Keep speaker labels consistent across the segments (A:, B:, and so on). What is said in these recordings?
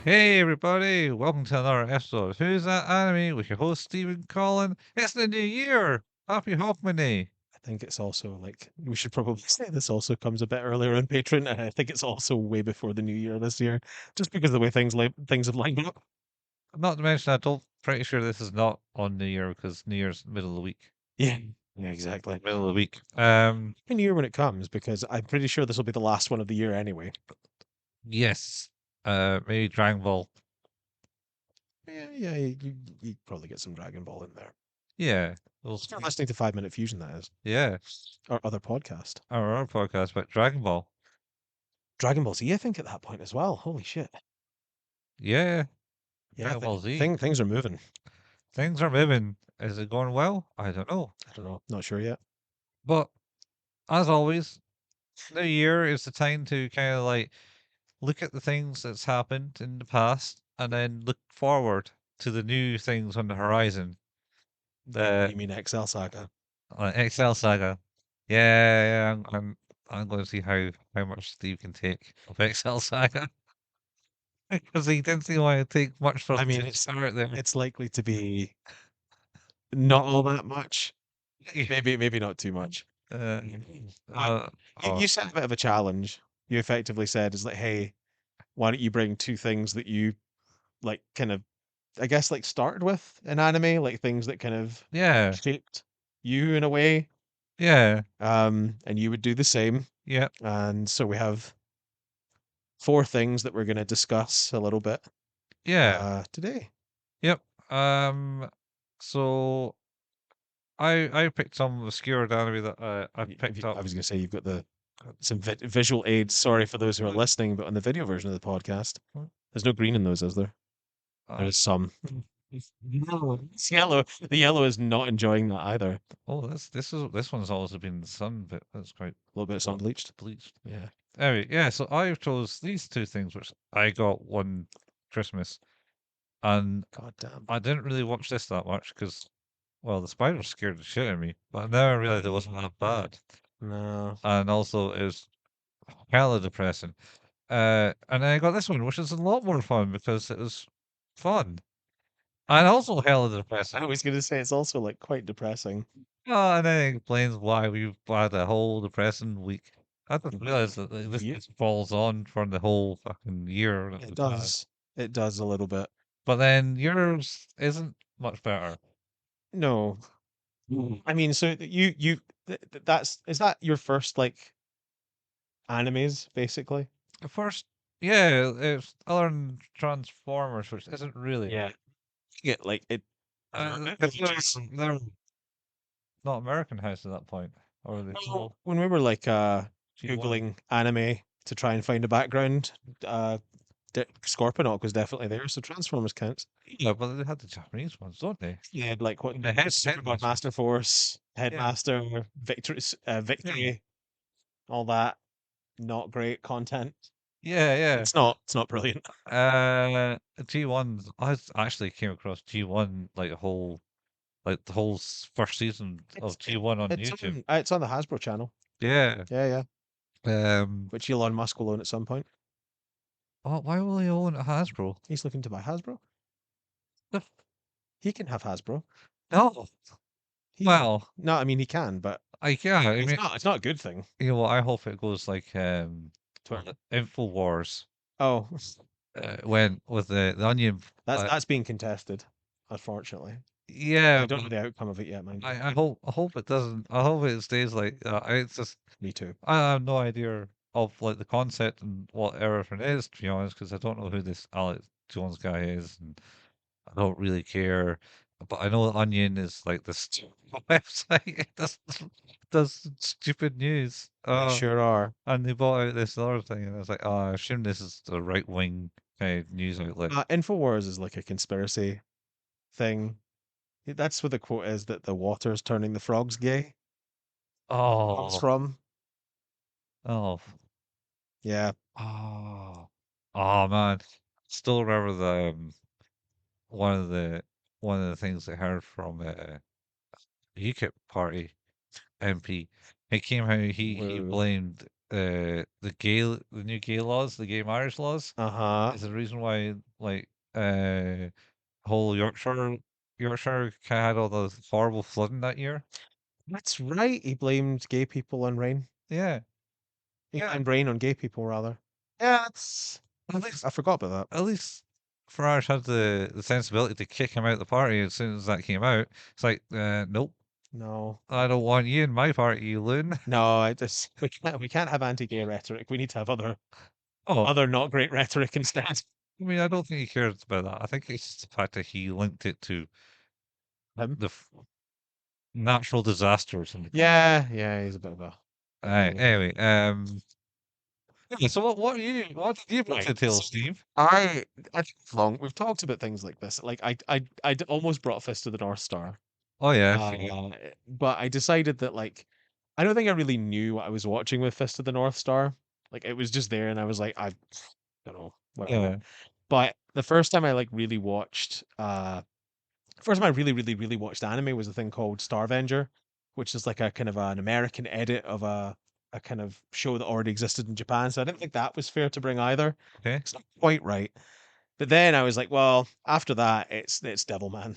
A: Hey everybody, welcome to another episode of Who's That Anime with your host Steve and Colin. It's the new year! Happy Hogmanay!
B: I think it's also like we should probably say this also comes a bit earlier on Patreon, and I think it's also way before the new year this year, just because of the way things have lined up.
A: Not to mention, pretty sure this is not on New Year because New Year's middle of the week.
B: Yeah, yeah, exactly.
A: Middle of the week.
B: New year when it comes, because I'm pretty sure this will be the last one of the year anyway.
A: Yes. Maybe Dragon Ball.
B: Yeah, you'd probably get some Dragon Ball in there.
A: Yeah. We'll
B: If you're
A: see.
B: listening to 5 Minute Fusion, that is,
A: Yeah.
B: or other podcast.
A: Our own podcast about Dragon Ball.
B: Dragon Ball Z, I think at that point as well. Holy shit!
A: Yeah.
B: Yeah,
A: Dragon Ball Z.
B: things are moving.
A: Things are moving. Is it going well? I don't know.
B: I don't know, not sure yet.
A: But as always, New Year is the time to kind of like look at the things that's happened in the past and then look forward to the new things on the horizon. The
B: You mean XL Saga?
A: Excel Saga. Yeah, I'm going to see how much Steve can take of Excel Saga because he didn't seem like to take much for
B: I
A: us
B: mean,
A: to start there.
B: it's likely to be not all that much. Maybe not too much.
A: Uh,
B: But
A: uh,
B: you,
A: oh,
B: you set a bit of a challenge. You effectively said, is like, hey, why don't you bring two things that you like kind of I guess like started with in anime, like things that kind of
A: yeah,
B: shaped you in a way.
A: yeah,
B: And you would do the same.
A: yeah,
B: And so we have four things that we're gonna discuss a little bit
A: yeah,
B: today.
A: yep. So I picked some obscure anime that I picked
B: I
A: up.
B: was gonna say you've got the some visual aids. Sorry for those who are listening, but on the video version of the podcast, there's no green in those, is there? There
A: Uh,
B: is some. No, it's yellow. The yellow is not enjoying that either. A
A: Oh, this one's also been in the sun, but that's quite
B: little bit sun bleached.
A: bleached.
B: Yeah.
A: Anyway, yeah, so I chose these two things, which I got one Christmas, and
B: God damn.
A: I didn't really watch this that much because, well, the spider scared the shit out of me, but I never realized it wasn't that bad,
B: No.
A: and also it was hella depressing. And then I got this one, which is a lot more fun because it was fun and also hella
B: I
A: depressing.
B: was gonna say it's also like quite depressing.
A: Oh, and then it explains why we've had a whole depressing week. I didn't realize that this
B: You,
A: just falls on from the whole fucking year that
B: it
A: we've had.
B: does. It does a little bit.
A: But then yours isn't much better.
B: No. I mean, so that's is that your first like animes basically?
A: At first, yeah, it's other than Transformers, which isn't really.
B: Yeah. Yeah, like it.
A: Because they're not American House at that point. Or are they
B: Well,
A: still
B: when we were like
A: G1?
B: googling anime to try and find a background, Scorponok was definitely there, so Transformers counts.
A: Yeah, but they had the Japanese ones, don't they?
B: Yeah, like what
A: The
B: Superbug
A: headmaster.
B: Master Force,
A: Yeah.
B: Headmaster, Victory, all that. Not great content.
A: Yeah, yeah.
B: It's not brilliant.
A: G1. Actually came across G1 like the whole first season
B: It's
A: of G1 on
B: it's
A: YouTube.
B: on the Hasbro channel.
A: Yeah.
B: Yeah, yeah.
A: Um.
B: Which Elon Musk will own at some point.
A: Oh, why will he own a Hasbro?
B: He's looking to buy Hasbro.
A: The f-
B: He can have Hasbro.
A: No.
B: He
A: Well,
B: no, I mean he can, but
A: yeah. I
B: it's
A: mean,
B: not a good thing.
A: you know, I hope it goes like
B: To
A: Infowars.
B: Oh,
A: When with the Onion.
B: that's being contested, unfortunately.
A: Yeah,
B: I don't know
A: but
B: the outcome of it yet, mind you.
A: I hope it doesn't. I hope it stays like that. It's just
B: Me too.
A: I have no idea of like the concept and what everything is, to be honest, because I don't know who this Alex Jones guy is, and I don't really care. But I know Onion is like this website it does stupid news.
B: They sure are.
A: And they bought out this other thing, and I was like, oh, I assume this is the right wing kind of news outlet.
B: Infowars is like a conspiracy thing. That's where the quote is that the water's turning the frogs gay comes
A: Oh,
B: from.
A: oh,
B: Yeah.
A: oh, oh man! Still remember the one of the one of the things I heard from UKIP party MP. It came how he
B: Whoa.
A: blamed. the new gay laws, the gay marriage laws,
B: Uh-huh.
A: is the reason why like whole Yorkshire had all the horrible flooding that year.
B: That's right. He blamed gay people on rain.
A: Yeah,
B: He
A: yeah.
B: blamed rain on gay people, rather. Yeah, that's.
A: At least
B: I forgot about that.
A: at least Farage had the sensibility to kick him out of the party as soon as that came out. It's like, nope,
B: No,
A: I don't want you in my party, you loon.
B: no. I just we can't have anti-gay rhetoric. We need to have
A: Oh,
B: other not great rhetoric instead.
A: I mean, I don't think he cares about that. I think it's just the fact that he linked it to
B: Him?
A: the natural disasters and
B: Yeah, yeah. He's a bit of a loon.
A: anyway, yeah, so what did you bring to
B: Right.
A: the table,
B: So
A: Steve?
B: I think it's long. We've talked about things like this. Like I almost brought Fist of the North Star.
A: Oh yeah,
B: Uh, but I decided that like I don't think I really knew what I was watching with Fist of the North Star. Like it was just there, and I was like, I don't know, whatever.
A: yeah,
B: But the first time I like really watched, first time I really watched anime was a thing called Starvenger, which is like a kind of an American edit of a kind of show that already existed in Japan. So I didn't think that was fair to bring either.
A: okay.
B: It's not quite right. But then I was like, well, after that, it's Devilman.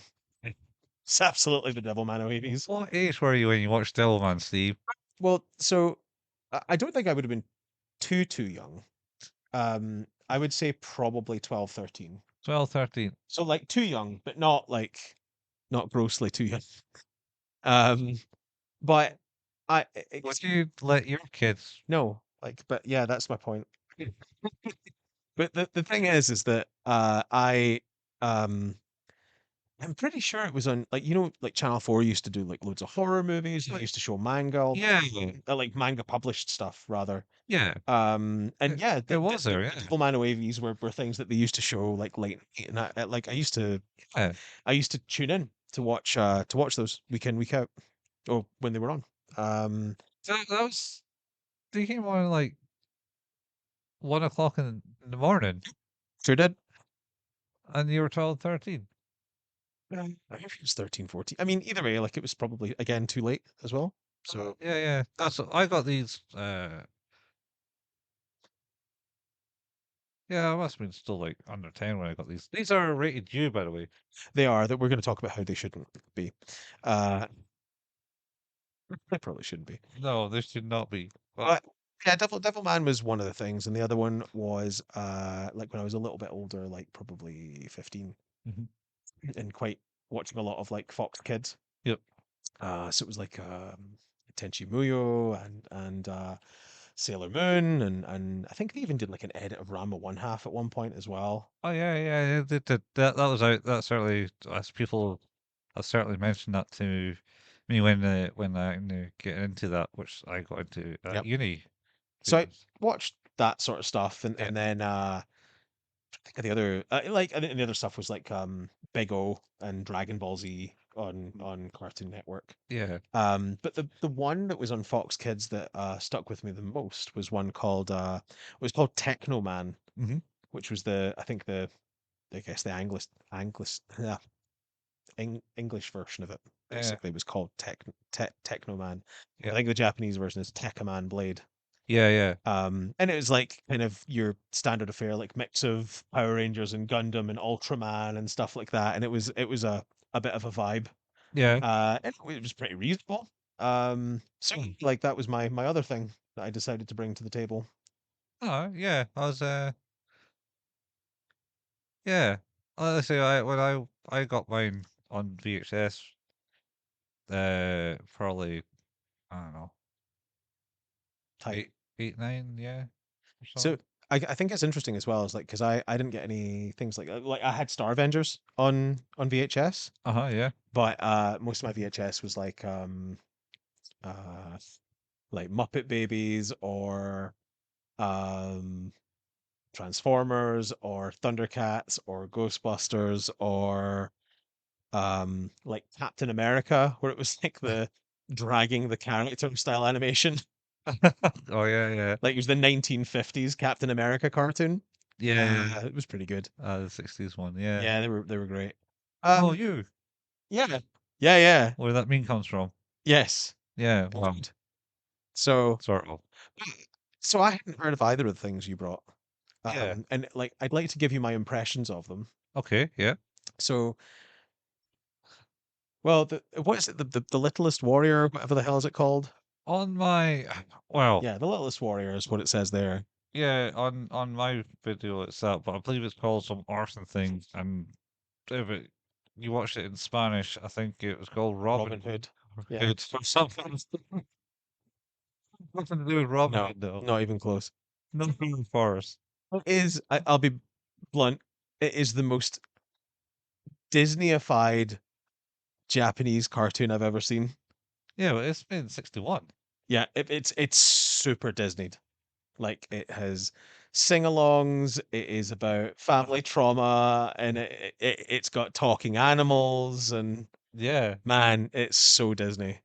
B: It's absolutely the Devilman of 80s.
A: What age were you when you watched Devilman, Steve?
B: Well, so I don't think I would have been too young. I would say probably 12, 13.
A: 12, 13.
B: So like too young, but not like not grossly too young. Um, but it's
A: Would you let your kids?
B: no, like, but yeah, that's my point. But the thing is that um I'm pretty sure it was on like like Channel 4 used to do like loads of horror movies. They
A: Like,
B: used to show manga all the
A: yeah,
B: time, like manga published stuff rather.
A: yeah.
B: And yeah,
A: It was there,
B: the
A: yeah,
B: Devilman OAVs were things that they used to show like late night, and like
A: yeah.
B: I used to tune in to watch those week in week out or when they were on. Um,
A: So that was they came on like 1 o'clock in the morning,
B: sure did.
A: and you were 12, 13.
B: I think it was 13, 14. I mean, either way, like it was probably again too late as well. So
A: Yeah, yeah. That's I got these. Yeah, I must have been still like under 10 when I got these. These are rated U, by the way.
B: they are that we're going to talk about how they shouldn't be. Uh, they probably shouldn't be.
A: No, this should not be. But
B: But yeah, Devilman was one of the things, and the other one was like when I was a little bit older, like probably 15,
A: mhm.
B: and quite watching a lot of like Fox Kids.
A: Yep.
B: So it was like Tenchi Muyo and Sailor Moon, and I think they even did like an edit of Rama One Half at one point as well.
A: Oh yeah, yeah, yeah. That was out. That certainly, as people have certainly mentioned that to me when I get into that, which I got into at
B: Yep.
A: uni.
B: So I
A: Because
B: watched that sort of stuff, and
A: yeah,
B: then I think the other like I think the other stuff was like Big O and Dragon Ball Z on Cartoon Network.
A: yeah.
B: But the one that was on Fox Kids that stuck with me the most was one called it was called Techno Man,
A: Hmm.
B: which was the I think the I guess the English yeah, English version of it
A: Yeah,
B: basically was called Techno Man. I
A: yeah,
B: think the Japanese version is Tekkaman Blade.
A: yeah, yeah,
B: And it was like kind of your standard affair, like mix of Power Rangers and Gundam and Ultraman and stuff like that. And it was a bit of a vibe.
A: yeah.
B: And it was pretty reasonable. So
A: Mm.
B: like that was my other thing that I decided to bring to the table.
A: Oh yeah. I was yeah. Honestly, I got mine on VHS. Probably I don't know
B: Tight.
A: 8, 8, 9, yeah, or
B: So
A: something.
B: I think it's interesting as well, is like because I didn't get any things like I had Star Avengers on VHS,
A: Uh huh. Yeah.
B: but most of my VHS was uh like Muppet Babies or um Transformers or Thundercats or Ghostbusters or like Captain America, where it was like the dragging the character style animation.
A: Oh yeah, yeah,
B: Like it was the 1950s Captain America cartoon.
A: yeah.
B: It was pretty good.
A: The 60s one. Yeah.
B: Yeah, they were great.
A: Oh,
B: Um,
A: you.
B: yeah, yeah,
A: Where that meme comes from?
B: yes,
A: Yeah. Well,
B: indeed. So
A: sort of.
B: So I hadn't heard of either of the things you brought.
A: Yeah.
B: And like I'd like to give you my impressions of them.
A: Okay. Yeah.
B: So, well, what is it? The littlest warrior, whatever the hell is it called?
A: On my, well,
B: Yeah, the littlest warrior is what it says there.
A: yeah, on my video itself, but I believe it's called some arson thing, and if it, you watched it in Spanish, I think it was called Robin
B: Robin Hood. Yeah.
A: Hood or something. Nothing to do with Robin
B: No,
A: Hood though.
B: not even close.
A: Nothing for us.
B: It is, I'll be blunt, it is the most Disneyified Japanese cartoon I've ever seen.
A: Yeah, but it's been 61.
B: Yeah, it's super Disneyed. Like it has sing-alongs, it is about family trauma, and it's got talking animals, and
A: Yeah.
B: man, it's so Disney.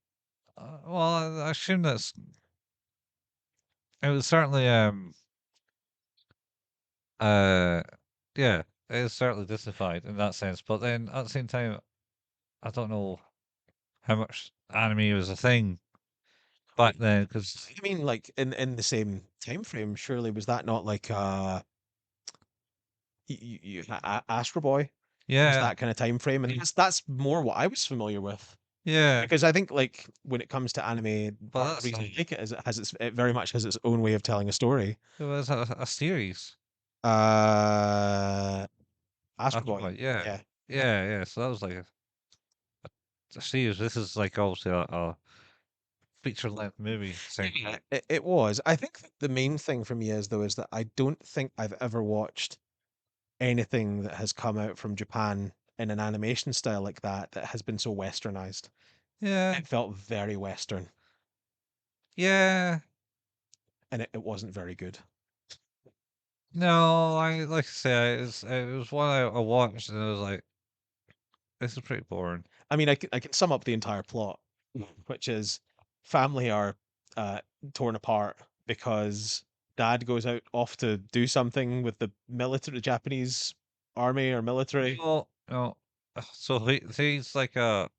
A: Well, I assume it was certainly uh yeah, it is certainly justified in that sense. But then at the same time, I don't know how much anime was a thing back then because
B: I mean, like in the same time frame, surely was that not like Astro Boy? Was
A: yeah,
B: that kind of time frame? And that's more what I was familiar with.
A: yeah,
B: Because I think like when it comes to anime,
A: but
B: part of the
A: that's
B: reason I like it is it very much has its own way of telling a story.
A: it was a series.
B: Uh,
A: I
B: Astro
A: thought
B: Boy,
A: about yeah,
B: yeah,
A: yeah. So that was like a series. This is like obviously a feature length movie
B: yeah,
A: essentially.
B: it was. I think that the main thing for me is though is that I don't think I've ever watched anything that has come out from Japan in an animation style like that that has been so westernized.
A: Yeah,
B: It felt very Western,
A: yeah.
B: and it wasn't very good.
A: No, I like I say it was one I watched and I was like, this is pretty boring.
B: I mean, I can sum up the entire plot, which is family are uh, torn apart because dad goes out off to do something with the military, Japanese army or military.
A: No, no. So he's like a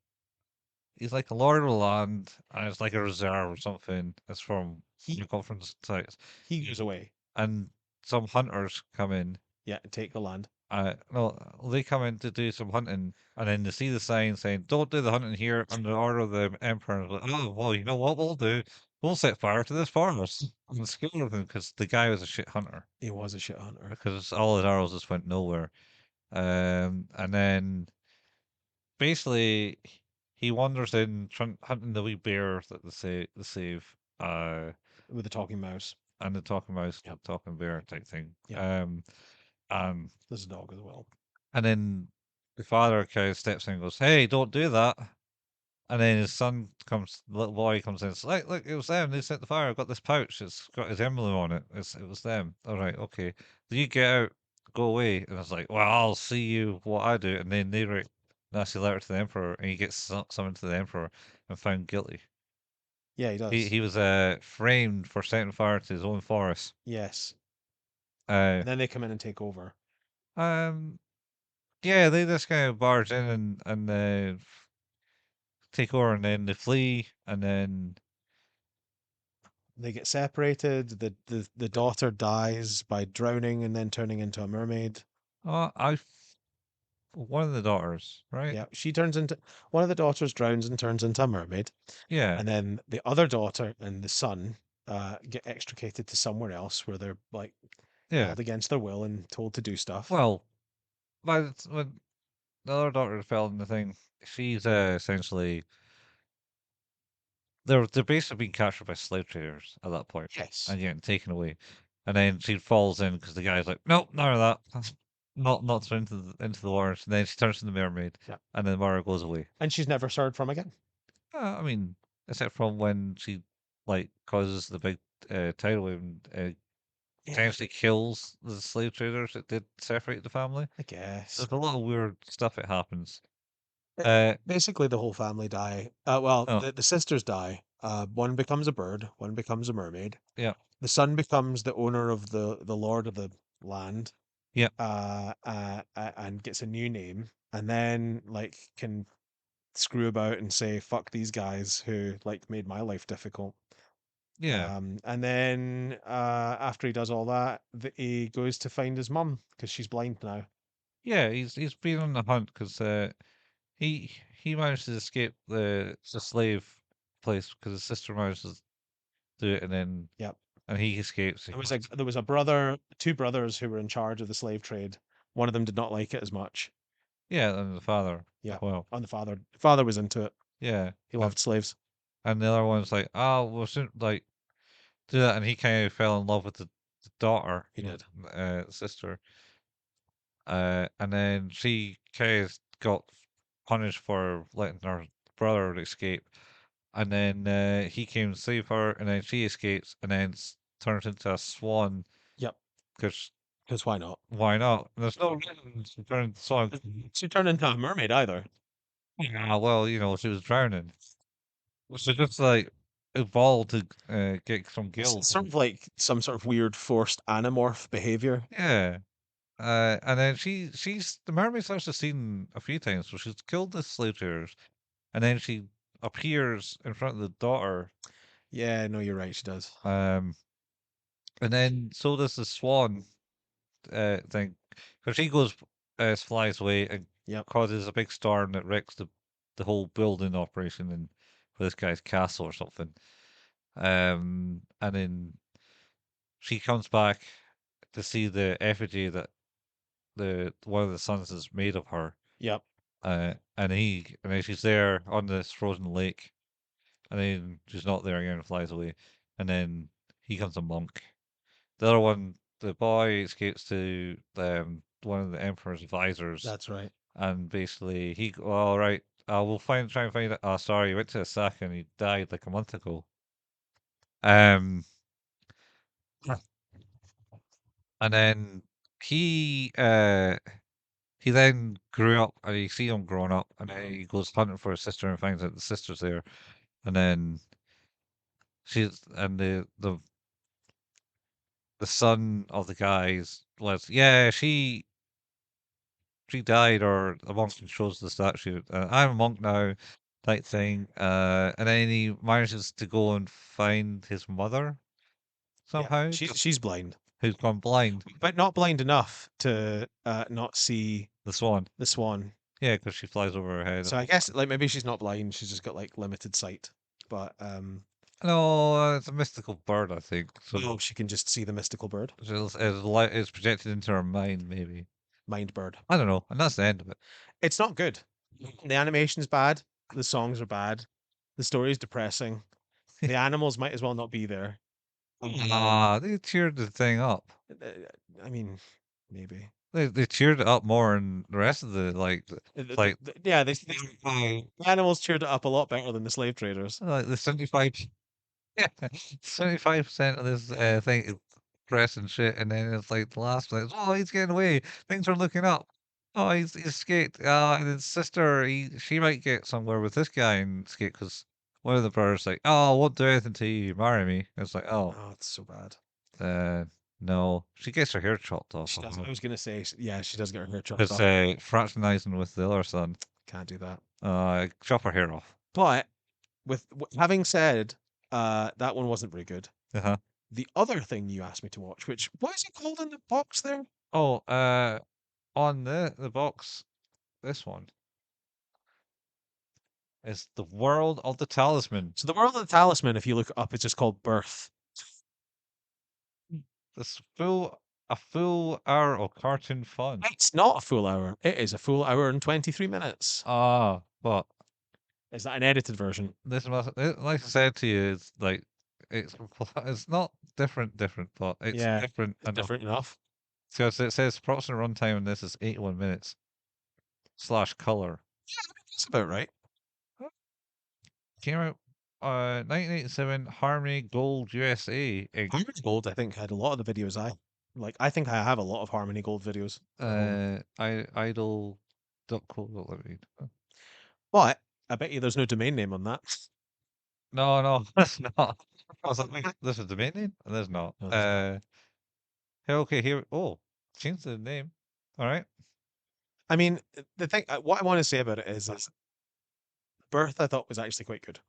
A: lord of the land, and it's like a reserve or something. It's from
B: He
A: your conference sites,
B: he goes away,
A: and some hunters come in.
B: yeah, and take the land.
A: No, they come in to do some hunting, and then they see the sign saying, "Don't do the hunting here under the order of the emperor." And they're like, oh, well, you know what we'll do? We'll set fire to this forest and scare them because the guy was a shit hunter
B: He was a shit hunter.
A: because all his arrows just went nowhere. And then basically he wanders in hunting the wee bear that they save,
B: With the talking mouse.
A: and the talking mouse,
B: Yep,
A: talking bear type thing.
B: yep.
A: And
B: There's a dog as well.
A: and then the father kind of steps in and goes, "Hey, don't do that." And then his son comes, the little boy comes in. It's like, look, it was them. They set the fire. I've got this pouch. It's got his emblem on it. It was them. All right, okay. You get out, go away. And I was like, well, I'll see you what I do. And then they write a nasty letter to the emperor, and he gets summoned to the emperor and found guilty.
B: Yeah, he does.
A: He was framed for setting fire to his own forest.
B: Yes,
A: Uh,
B: and then they come in and take over.
A: um, yeah, they just kind of barge in and take over, and then they flee, and then
B: They get separated. The daughter dies by drowning and then turning into a mermaid.
A: one of the daughters, right?
B: Yeah, she turns into one of the daughters drowns and turns into a mermaid,
A: Yeah,
B: and then the other daughter and the son get extricated to somewhere else where they're like
A: yeah.
B: held against their will and told to do stuff.
A: Well, when the other daughter fell in the thing, she's essentially they're basically being captured by slave traders at that point
B: Yes.
A: and getting taken away, and then she falls in because the guy's like, nope, none of that, not thrown into the water. And then she turns into the mermaid,
B: Yeah.
A: and then Mara goes away.
B: And she's never heard from again.
A: I mean, except from when she like causes the big tidal wave and
B: Yeah,
A: potentially kills the slave traders that did separate the family.
B: I guess.
A: There's a lot of weird stuff that happens.
B: It,
A: Uh,
B: basically, the whole family die. Well,
A: oh,
B: the sisters die. One becomes a bird. One becomes a mermaid.
A: yeah,
B: The son becomes the owner of the lord of the land.
A: yeah.
B: And gets a new name, and then like can screw about and say fuck these guys who like made my life difficult.
A: Yeah.
B: And then after he does all that, he goes to find his mum because she's blind now.
A: Yeah, he's been on the hunt because he managed to escape the slave place because his sister managed to do it, and then
B: Yep.
A: and he escapes. He goes,
B: There was a brother, two brothers who were in charge of the slave trade. One of them did not like it as much.
A: yeah, and the father as
B: Yeah.
A: well.
B: And the father was into it.
A: Yeah,
B: He loved slaves.
A: and the other one's like, oh, we shouldn't like do that, and he kind of fell in love with the daughter,
B: He did.
A: sister, and then she kind of got punished for letting her brother escape, and then he came to save her, and then she escapes, and then turns into a swan
B: Yep.
A: because
B: Because why not?
A: why not? And there's no reason to turn into a swan.
B: She turned into a mermaid either.
A: Ah, well, she was drowning, so just like evolved to get some
B: It's
A: gills.
B: sort of like some sort of weird forced anamorph behavior.
A: Yeah. And then she's the mermaid starts the scene a few times, so she's killed the slave traders, and then she appears in front of the daughter,
B: Yeah, no, you're right. She does.
A: um, and then so does the swan thing, because she goes flies away and
B: Yep.
A: causes a big storm that wrecks the whole building operation in for this guy's castle or something. And then she comes back to see the effigy that the one of the sons is made of her.
B: Yep.
A: And then she's there on this frozen lake, and then she's not there again and flies away. And then he becomes a monk. The other one, the boy escapes to one of the emperor's advisors,
B: That's right.
A: and basically all right, we'll try and find it. Oh, sorry, he went to a sack and he died like a month ago. Um, and then he uh he then grew up, and you see him growing up, and then he goes hunting for his sister and finds out the sister's there. And then the son of the guys was, yeah, she died, or the monk shows the statue. I'm a monk now, type thing. And then he manages to go and find his mother
B: Yeah.
A: somehow,
B: She's blind,
A: who's gone blind.
B: but not blind enough to not see
A: The swan,
B: the swan.
A: yeah, because she flies over her head.
B: So I guess like maybe she's not blind. She's just got like limited sight. But
A: No, it's a mystical bird, I think. So
B: oh, she can just see the mystical bird,
A: it's projected into her mind, maybe.
B: mind bird.
A: I don't know, and that's the end of it.
B: It's not good. The animation's bad. The songs are bad. The story's depressing. The animals might as well not be there.
A: Ah, they cheered the thing up.
B: Uh, I mean, maybe.
A: They cheered it up more, and the rest of the like
B: Yeah, the animals cheered it up a lot better than the slave traders.
A: the 75, yeah, 75% of this thing is press and shit, and then it's like the last one. Oh, he's getting away. Things are looking up. Oh, he's escaped. And his sister, she might get somewhere with this guy and escape because one of the brothers like, oh, I won't do anything till you marry me. It's like, oh,
B: Oh, it's so bad.
A: uh, no. She gets her hair chopped off.
B: She does. I was gonna say, yeah, she does get her hair chopped
A: It's
B: off.
A: fraternizing with the other son.
B: Can't do that.
A: Chop her hair off.
B: But having said, that one wasn't very good.
A: Uh-huh.
B: The other thing you asked me to watch, which what is it called in the box there?
A: Oh, on the box, this one is the world of the talisman.
B: So the World of the Talisman, if you look it up, it's just called Birth.
A: This a full hour of cartoon fun.
B: It's not a full hour. It is a full hour and 23 minutes.
A: But
B: Is that an edited version?
A: like I said to you, it's like it's it's not different, but it's
B: Yeah,
A: different
B: it's
A: enough.
B: different enough.
A: Because it says approximate runtime on this is 81 minutes slash color.
B: That's about right.
A: Came out 1987 Harmony Gold USA.
B: Harmony Gold, I think, had a lot of the videos I think I have a lot of Harmony Gold videos at home.
A: Idol.co.uk.
B: But I bet you there's no domain name on that.
A: No, no, that's not. I was like, wait, this is the main name? And there's not.
B: No, there's not.
A: Hey, okay, here. Oh, change the name. All right.
B: I mean, the thing, what I want to say about it is Birth I thought was actually quite good.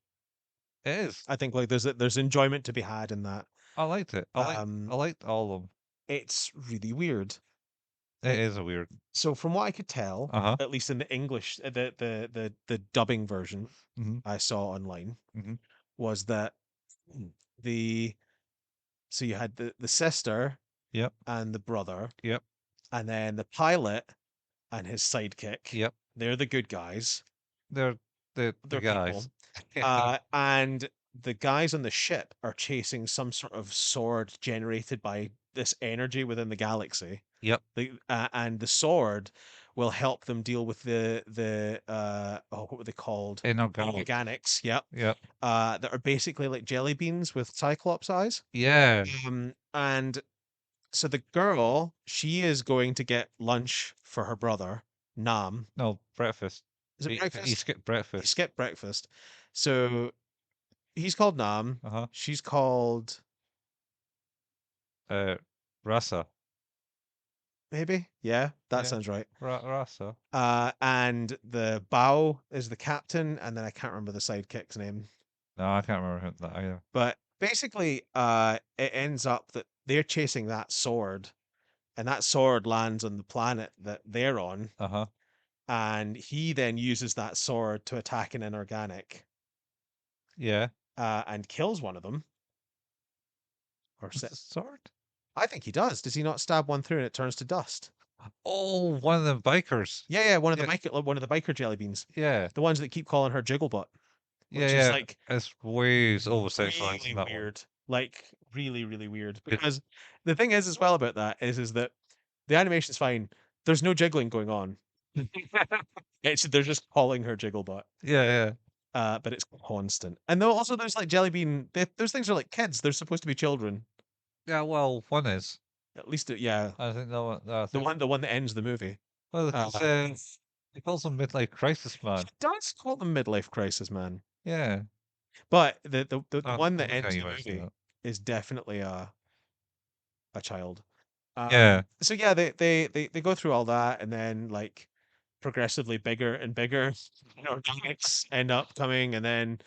A: It is.
B: I think like there's enjoyment to be had in that.
A: I liked it. I
B: Um,
A: liked all of them.
B: it's really weird.
A: It is a weird.
B: So from what I could tell,
A: Uh-huh.
B: at least in the English, the dubbing version
A: Mm-hmm.
B: I saw online
A: Mm-hmm.
B: was that the so you had the sister
A: Yep.
B: and the brother,
A: Yep.
B: and then the pilot and his sidekick.
A: Yep.
B: They're the good guys.
A: They're the
B: They're
A: guys.
B: people.
A: Yeah.
B: And the guys on the ship are chasing some sort of sword generated by this energy within the galaxy.
A: Yep.
B: And the sword will help them deal with what were they called?
A: Inorganic.
B: Organics. Yep.
A: Yep.
B: That are basically like jelly beans with cyclops eyes.
A: Yeah.
B: And so the girl, she is going to get lunch for her brother, Nam.
A: No, breakfast.
B: Is it
A: He
B: breakfast?
A: skipped
B: He
A: breakfast.
B: skipped breakfast. So he's called Nam.
A: Uh-huh.
B: She's called
A: Uh, Rasa.
B: maybe. Yeah, that
A: Yeah.
B: sounds right.
A: Rasa.
B: And the Bao is the captain, and then I can't remember the sidekick's name.
A: No, I can't remember that either.
B: But basically, it ends up that they're chasing that sword, and that sword lands on the planet that they're on,
A: Uh-huh.
B: and he then uses that sword to attack an inorganic,
A: Yeah.
B: and kills one of them. Or
A: What's the sword?
B: I think he does. Does he not stab one through and it turns to dust?
A: Oh, one of the bikers.
B: Yeah, yeah,
A: Yeah.
B: one of the biker jelly beans.
A: Yeah.
B: The ones that keep calling her Jigglebutt,
A: Yeah,
B: which is
A: yeah.
B: like
A: It's way over sexualized in
B: really
A: that one.
B: weird. Like really, really weird.
A: It,
B: Because the thing is as well about that is that the animation's fine. There's no jiggling going on. It's they're just calling her Jigglebutt.
A: yeah, yeah.
B: But it's constant. And though also there's like jelly bean, those things are like kids. They're supposed to be children.
A: Yeah, well, one is.
B: At least, yeah,
A: I think that one, I
B: the
A: think,
B: one that ends the movie.
A: well,
B: Uh,
A: because he calls him Midlife Crisis Man.
B: it does call them midlife crisis, man.
A: Yeah.
B: But the one
A: I
B: that
A: like how
B: ends
A: you
B: the
A: mentioned
B: movie
A: that.
B: is definitely a child.
A: Yeah.
B: So yeah, they go through all that, and then like progressively bigger and bigger, organics end up coming, and then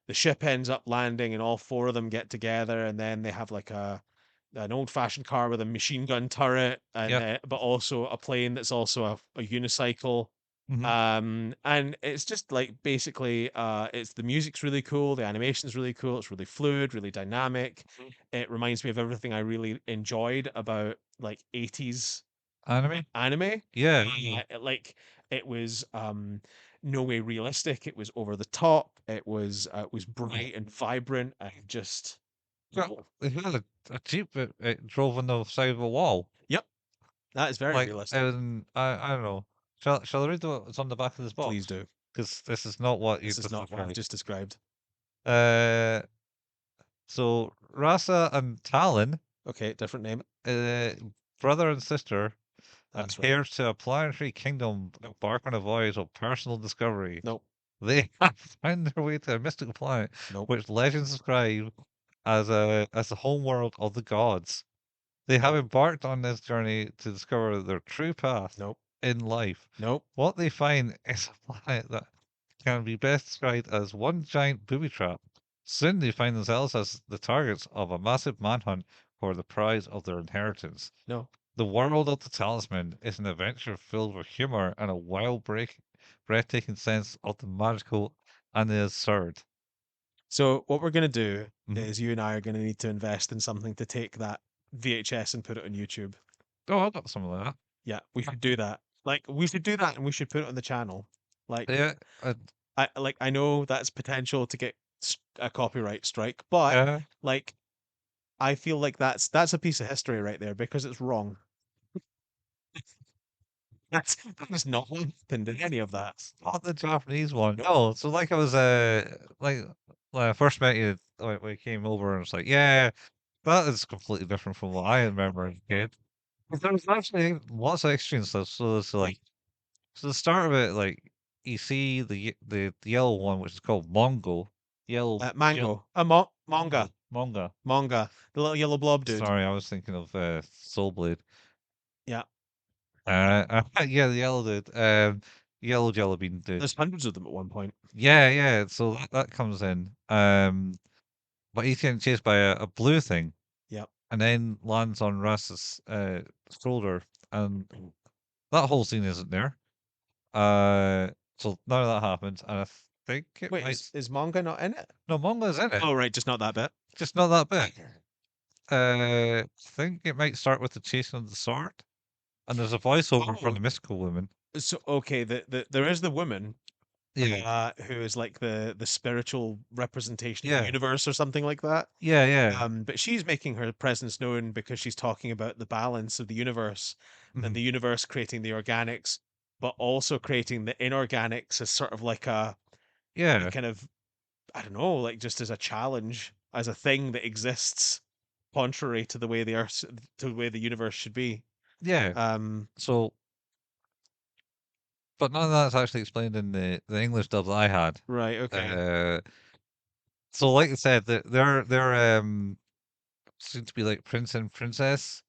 B: the ship ends up landing, and all four of them get together, and then they have like an old fashioned car with a machine gun turret, and
A: Yep.
B: but also a plane that's also a unicycle.
A: Hmm.
B: And it's just like basically, it's the music's really cool, the animation's really cool, it's really fluid, really dynamic. It reminds me of everything I really enjoyed about like 80s
A: Anime?
B: anime.
A: Yeah.
B: Like it was no way realistic. It was over the top. It was bright and vibrant and just
A: Yeah. He had a jeep that it drove on the side of a wall.
B: yep, that is very
A: Like,
B: realistic.
A: and I don't know. Shall I read what's on the back of this
B: Please
A: box?
B: do.
A: Because this is not what you
B: This is
A: just
B: not what I've
A: described.
B: just described.
A: Uh, so Rasa and Talon,
B: Okay, different name.
A: uh, brother and sister, and
B: That's right.
A: heirs to a planetary kingdom,
B: Nope.
A: embark on a voyage of personal discovery.
B: Nope.
A: They have found their way to a mystical planet,
B: Nope.
A: which legends describe as the home world of the gods. They have
B: Nope.
A: embarked on this journey to discover their true path
B: Nope.
A: in life.
B: Nope.
A: What they find is a planet that can be best described as one giant booby trap. Soon they find themselves as the targets of a massive manhunt for the prize of their inheritance.
B: No.
A: The world of the talisman is an adventure filled with humor and a breathtaking sense of the magical and the absurd.
B: So what we're gonna do
A: Mhm.
B: is you and I are gonna need to invest in something to take that VHS and put it on YouTube.
A: Oh, I got some of that.
B: Yeah, we should do that. Like we should do that and we should put it on the channel. Like
A: Yeah,
B: I know that's potential to get a copyright strike, but
A: yeah.
B: like I feel like that's a piece of history right there because it's wrong. That is not what happened in any of that.
A: Not the Japanese one.
B: Nope.
A: No, so like I was like when I first met you, like when you came over and it's like, yeah, that is completely different from what I remember as a kid. But there was actually lots of extreme stuff. So it's like so the start of it, like you see the yellow one, which is called Mongo. Yellow
B: Mango. Manga.
A: manga.
B: Manga. The little yellow blob dude.
A: Sorry, I was thinking of Soul Blade.
B: Yeah.
A: Yeah, the yellow dude. yellow jelly bean dude.
B: There's hundreds of them at one point.
A: Yeah, yeah. So that comes in. But he's getting chased by a blue thing,
B: Yep.
A: and then lands on Russ's shoulder, and that whole scene isn't there. Uh, so none of that happens, and I think it
B: Wait,
A: might.
B: is manga not in it?
A: No, manga's in it,
B: Oh, right, just not that bit.
A: just not that big. I think it might start with the chasing of the sword, and there's a voiceover from
B: Oh,
A: the mystical woman.
B: so okay, there is the woman
A: Yeah,
B: who is like the spiritual representation of the
A: yeah,
B: universe or something like that.
A: yeah, yeah.
B: But she's making her presence known because she's talking about the balance of the universe and
A: Mhm.
B: the universe creating the organics, but also creating the inorganics as sort of like a
A: Yeah,
B: kind of, I don't know, like just as a challenge, as a thing that exists contrary to the way the earth, to the way the universe should be.
A: yeah.
B: Um,
A: So, but none of that's actually explained in the English dub that I had.
B: right, okay.
A: Uh, so like I said, they're seem to be like prince and princess,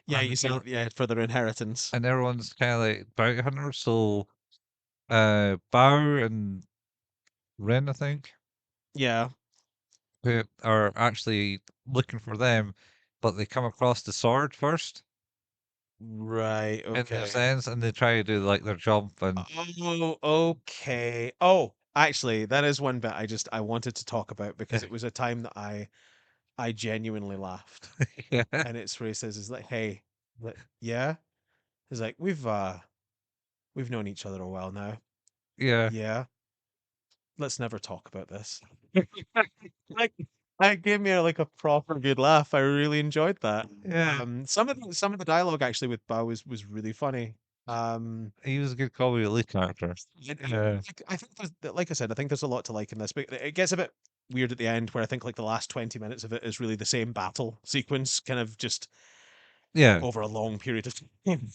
B: Yeah, you said yeah for their inheritance.
A: and everyone's kind of like bounty hunters. So, Bao and Ren, I think,
B: Yeah,
A: who are actually looking for them, but they come across the sword first
B: right,
A: in their
B: okay.
A: sense, and they try to do like their jump and
B: Oh, okay. Oh, actually, that is one bit I wanted to talk about because it was a time that I genuinely laughed.
A: yeah,
B: And it's where he says, "Is like, hey, like, yeah." He's like, we've known each other a while now.
A: yeah,
B: Yeah, let's never talk about this. Like, that gave me like a proper good laugh. I really enjoyed that.
A: yeah.
B: Some of the dialogue actually with Bao was really funny. Um,
A: He was a good comedy relief character. Yeah,
B: I think like I said, I think there's a lot to like in this, but it gets a bit weird at the end where I think like the last 20 minutes of it is really the same battle sequence, kind of just
A: yeah.
B: over a long period of time.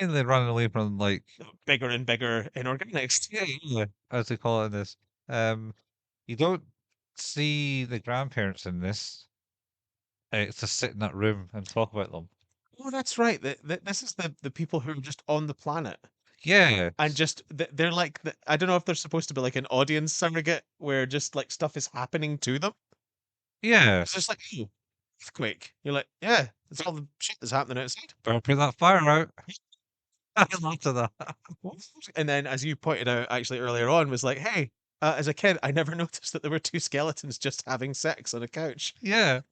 A: Mainly running away from like
B: Bigger and bigger inorganics.
A: yeah, yeah, as they call it in this. Um, you don't see the grandparents in this. It's just sit in that room and talk about them.
B: Oh, that's right. This is the people who are just on the planet.
A: Yeah,
B: And just they're like I don't know if they're supposed to be like an audience surrogate where just like stuff is happening to them.
A: yeah.
B: It's just like, oh, earthquake. You're like, yeah, it's all the shit that's happening outside.
A: Better put that fire out. I love that.
B: And then, as you pointed out actually earlier on, was like, hey, as a kid, I never noticed that there were two skeletons just having sex on a couch.
A: Yeah,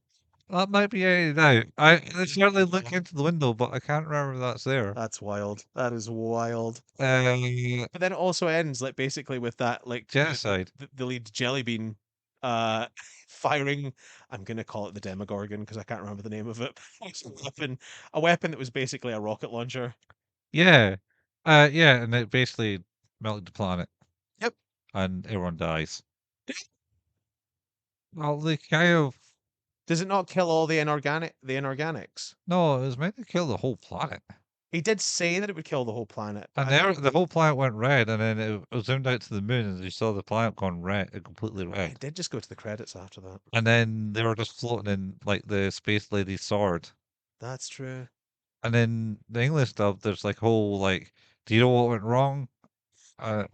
A: that might be it now. I certainly look
B: Yeah.
A: into the window, but I can't remember if that's there.
B: That's wild. That is wild.
A: Uh,
B: But then it also ends like basically with that like
A: genocide.
B: the lead jelly bean uh firing, I'm gonna call it the Demogorgon because I can't remember the name of it. It's a weapon that was basically a rocket launcher.
A: Yeah, yeah, and it basically melted the planet,
B: Yep.
A: and everyone dies. Well, they kind of
B: Does it not kill all the inorganics?
A: no, it was meant to kill the whole planet.
B: He did say that it would kill the whole planet, but
A: And
B: I don't
A: there,
B: think
A: the whole planet went red, and then it zoomed out to the moon, and you saw the planet gone red, completely
B: it
A: red.
B: did just go to the credits after that.
A: And then they were just floating in like the space lady's sword.
B: That's true.
A: And then the English dub, there's like whole like, do you know what went wrong? They're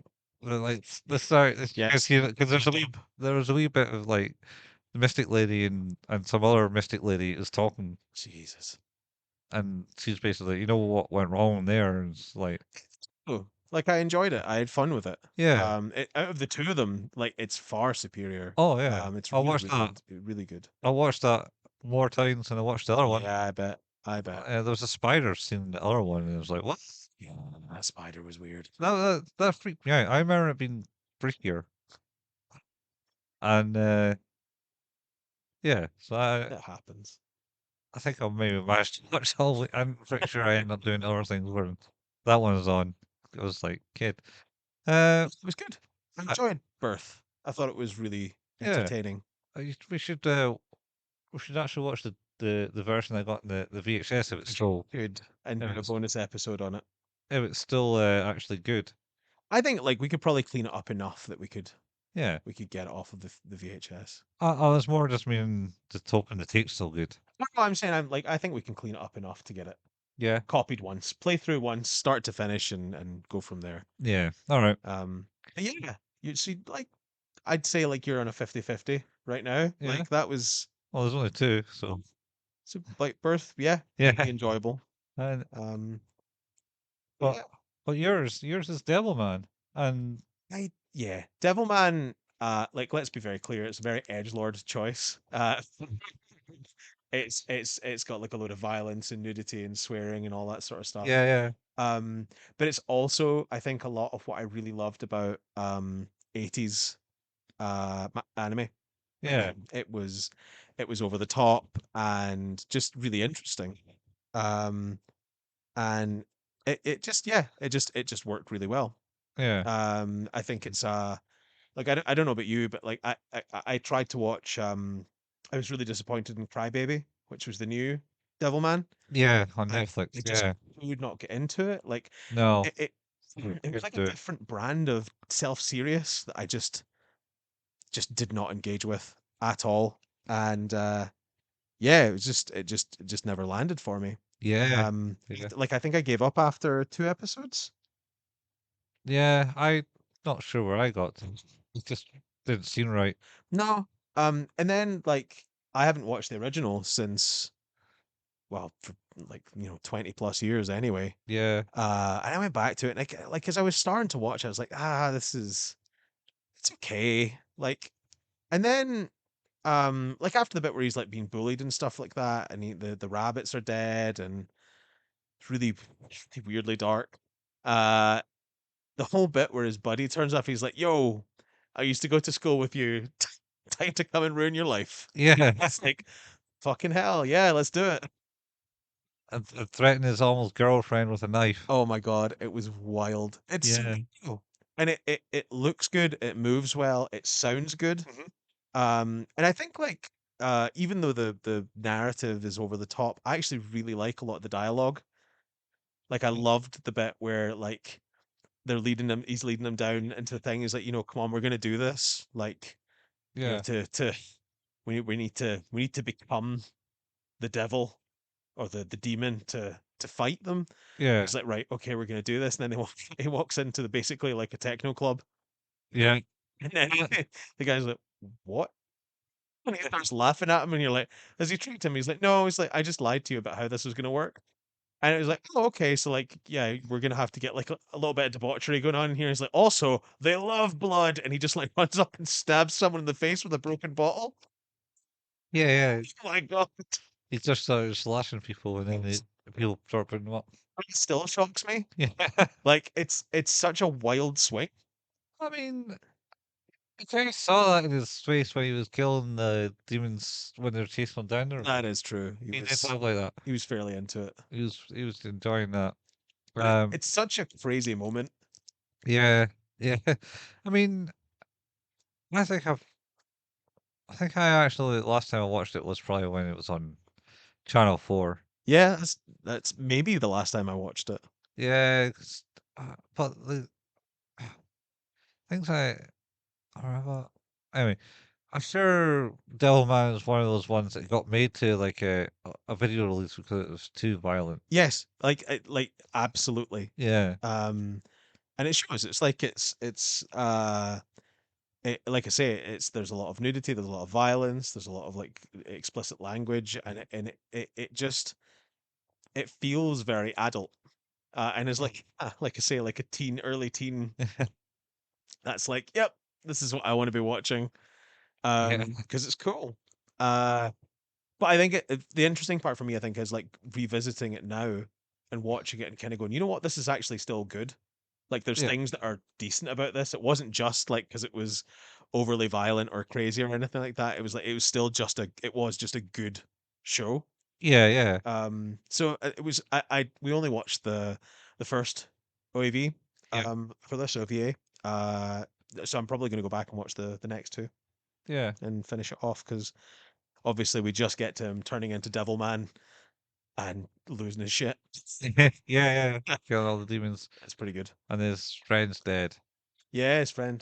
A: like this start because
B: Yes.
A: there's a wee there was a wee bit of like the Mystic Lady and some other Mystic Lady is talking,
B: Jesus.
A: and she's basically like, you know what went wrong there, and it's like,
B: Oh, like I enjoyed it. I had fun with it.
A: yeah,
B: Out of the two of them, like it's far superior.
A: oh yeah,
B: It's
A: I'll
B: really,
A: watch
B: really,
A: that.
B: really good.
A: I watched that more times than I watched the other one.
B: Yeah, I bet. I bet.
A: There was a spider scene in the other one, and it was like, what?
B: Yeah, that spider was weird.
A: That freaked me out. I remember it being freakier, and yeah, so
B: It happens.
A: I think I maybe managed to watch all. I'm pretty sure I ended up doing other things when that one was on. I was like kid. Uh,
B: It was good. I
A: I,
B: enjoyed Birth. I thought it was really
A: yeah,
B: entertaining.
A: we should actually watch the version I got in the VHS
B: Good. And
A: if
B: do a
A: it's
B: bonus episode on it.
A: still actually good.
B: I think like we could probably clean it up enough that
A: Yeah,
B: we could get it off of the VHS.
A: I was more just meaning the tape and the tape's still good.
B: No, I'm saying I'm like I think we can clean it up enough to get it.
A: Yeah.
B: copied once, play through once, start to finish, and go from there.
A: Yeah. All right.
B: But yeah, you see, like I'd say like you're on a 50-50 right now.
A: Yeah.
B: Like that was
A: Well, there's only two, so
B: so like Birth, yeah,
A: yeah.
B: really enjoyable.
A: And
B: Um,
A: but
B: yeah,
A: but yours is Devilman, and
B: yeah, Devilman. Like let's be very clear, it's a very edgelord choice. It's got like a load of violence and nudity and swearing and all that sort of stuff.
A: yeah, yeah,
B: Um, but it's also, I think, a lot of what I really loved about 80s anime.
A: yeah,
B: It was over the top and just really interesting. Um, and it just yeah, it just worked really well.
A: yeah,
B: I think it's like I don't know about you, but like I tried to watch I was really disappointed in Crybaby, which was the new Devilman.
A: yeah, on
B: I
A: Netflix.
B: I just
A: Yeah,
B: could not get into it. Like
A: no,
B: it it was
A: couldn't
B: like a
A: do it.
B: different brand of self-serious that I just did not engage with at all. And yeah, it just never landed for me.
A: Yeah, yeah,
B: Like I think I gave up after 2 episodes.
A: yeah. I not sure where I got to. It just didn't seem right.
B: No. And then like I haven't watched the original since well, for like, 20 plus years anyway.
A: Yeah,
B: And I went back to it and like as I was starting to watch, I was like, this is it's okay. Like and then like after the bit where he's like being bullied and stuff like that, and the rabbits are dead and it's really weirdly dark. Uh the whole bit where his buddy turns up, he's like, "Yo, I used to go to school with you. Time to come and ruin your life."
A: yeah.
B: It's like, fucking hell, yeah, let's do it.
A: And threaten his almost girlfriend with a knife.
B: Oh my god, it was wild. It's so
A: Yeah,
B: cool. And it looks good, it moves well, it sounds good. And I think like even though the narrative is over the top, I actually really like a lot of the dialogue. Like I loved the bit where like he's leading them down into the thing. He's like, come on, we're gonna do this. Like,
A: yeah,
B: to we need to become the devil or the demon to fight them.
A: yeah,
B: He's like, right, okay, we're gonna do this. And then he walks into the basically like a techno club,
A: yeah,
B: and then the guy's like, what? And he starts laughing at him, and you're like, has he tricked him? He's like, no. He's like, I just lied to you about how this was gonna work. And it was like, oh, okay, so like, yeah, we're gonna have to get like a little bit of debauchery going on in here. He's like, also, they love blood, and he just like runs up and stabs someone in the face with a broken bottle.
A: yeah, yeah.
B: Oh my god,
A: He just started slashing people, and then people start putting them up.
B: it still shocks me.
A: Yeah.
B: Like, it's such a wild swing.
A: I mean, I kind of saw that in his face when he was killing the demons when they were chasing him down there.
B: That is true.
A: He did have like that.
B: He was fairly into it,
A: He was enjoying that.
B: but
A: Um,
B: it's such a crazy moment.
A: yeah, yeah. I mean, I think I think I actually last time I watched it was probably when it was on Channel 4.
B: Yeah, that's maybe the last time I watched it.
A: Yeah, but the things I remember. Anyway, I'm sure Devilman is one of those ones that got made to like a video release because it was too violent.
B: Yes, like absolutely.
A: Yeah,
B: Um, and it shows. It's like like I say, it's there's a lot of nudity, there's a lot of violence, there's a lot of like explicit language, and it just it feels very adult. And it's like I say, like a teen, early teen. That's like, yep, this is what I want to be watching.
A: yeah,
B: Because it's cool. Uh, but I think the interesting part for me, I think, is like revisiting it now and watching it and kind of going, you know what, this is actually still good. Like there's
A: yeah,
B: things that are decent about this. It wasn't just like because it was overly violent or crazy or anything like that. It was like it was just a good show.
A: yeah, yeah,
B: So it was we only watched the first OAV
A: yeah,
B: for this OVA. Uh, so I'm probably going to go back and watch the next two
A: yeah,
B: and finish it off because obviously we just get to him turning into Devilman and losing his shit.
A: yeah, yeah. Killing all the demons,
B: That's pretty good.
A: and his friend's dead.
B: Yeah, his friend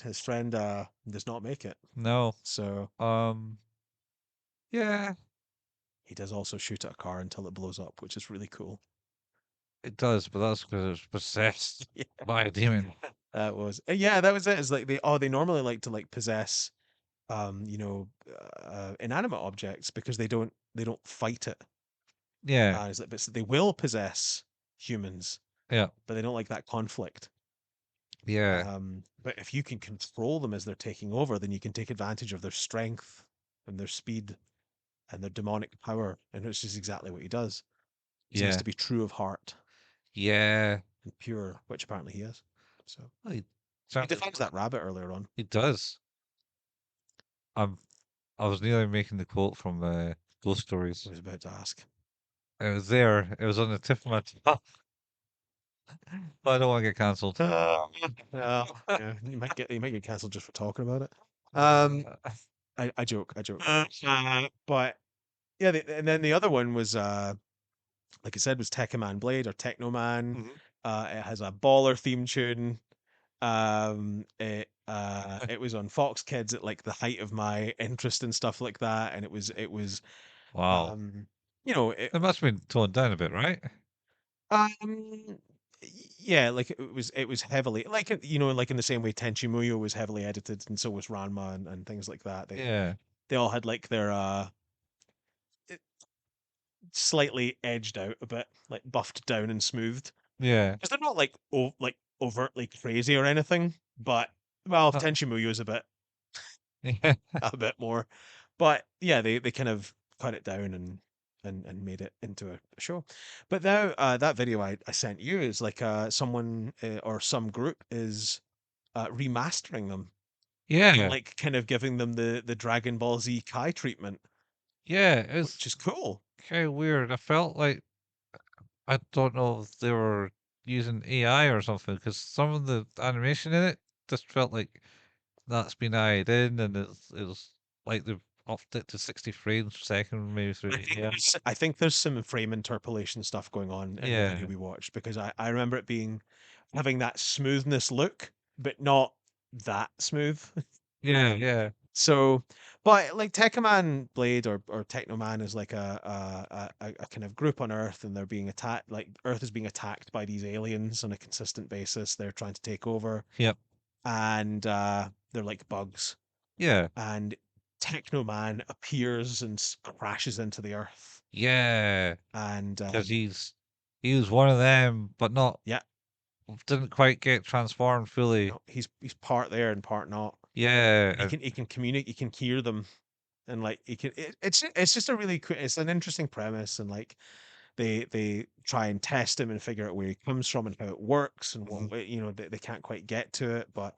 B: does not make it.
A: No,
B: So
A: um, yeah,
B: he does also shoot at a car until it blows up, which is really cool.
A: It does, but that's because it's possessed
B: Yeah,
A: by a demon.
B: that was yeah, that was it. It's like they normally like to like possess you know inanimate objects because they don't fight it.
A: Yeah,
B: It's like, but they will possess humans,
A: yeah,
B: but they don't like that conflict.
A: yeah,
B: But if you can control them as they're taking over, then you can take advantage of their strength and their speed and their demonic power, and it's just exactly what he does. He seems
A: yeah,
B: to be true of heart
A: yeah.
B: and pure, which apparently he is. So
A: Well, he
B: he
A: certainly
B: defends that rabbit earlier on.
A: he does. I'm I was nearly making the quote from Ghost
B: I
A: Stories.
B: was about to ask.
A: It was there. It was on the tip of my tongue. But I don't want to get cancelled.
B: Well, yeah, you might get cancelled just for talking about it. Um, I joke, I joke. But yeah, and then the other one was like I said, was Tekkaman Blade or Technoman.
A: Mhm.
B: It has a baller theme tune. It was on Fox Kids at like the height of my interest in stuff like that, and it was
A: Wow.
B: um you know it
A: It must have been toned down a bit, right?
B: um yeah, like it was heavily like like in the same way Tenchi Muyo was heavily edited, and so was Ranma and things like that. They
A: Yeah,
B: they all had like their slightly edged out a bit, like buffed down and smoothed.
A: yeah.
B: Because they're not like like overtly crazy or anything, but well,
A: Uh,
B: Tenchi Muyo is a bit
A: yeah,
B: a bit more. But yeah, they kind of cut it down and made it into a show. But now that video I sent you is like someone or some group is remastering them and
A: yeah,
B: like kind of giving them the Dragon Ball Z Kai treatment,
A: yeah.
B: which
A: It's
B: is cool.
A: kind of weird. I felt like I don't know if they were using AI or something because some of the animation in it just felt like that's been added in, and it was like they've upped it to 60 frames per second, maybe through AI.
B: I think there's some frame interpolation stuff going on in the video
A: Yeah,
B: we watched because I remember it being having that smoothness look, but not that smooth.
A: yeah, yeah,
B: So, but like Tekkaman Blade or Technoman is like a kind of group on Earth, and they're being attacked. Like Earth is being attacked by these aliens on a consistent basis. They're trying to take over,
A: yep,
B: and they're like bugs.
A: yeah,
B: And Technoman appears and crashes into the Earth,
A: yeah.
B: and
A: Because he was one of them, but not
B: yeah,
A: didn't quite get transformed fully.
B: no, he's part there and part not.
A: Yeah,
B: And he can communicate, he can hear them, and like it's just a really it's an interesting premise, and like they try and test him and figure out where he comes from and how it works and what
A: mhm.
B: way, they can't quite get to it, but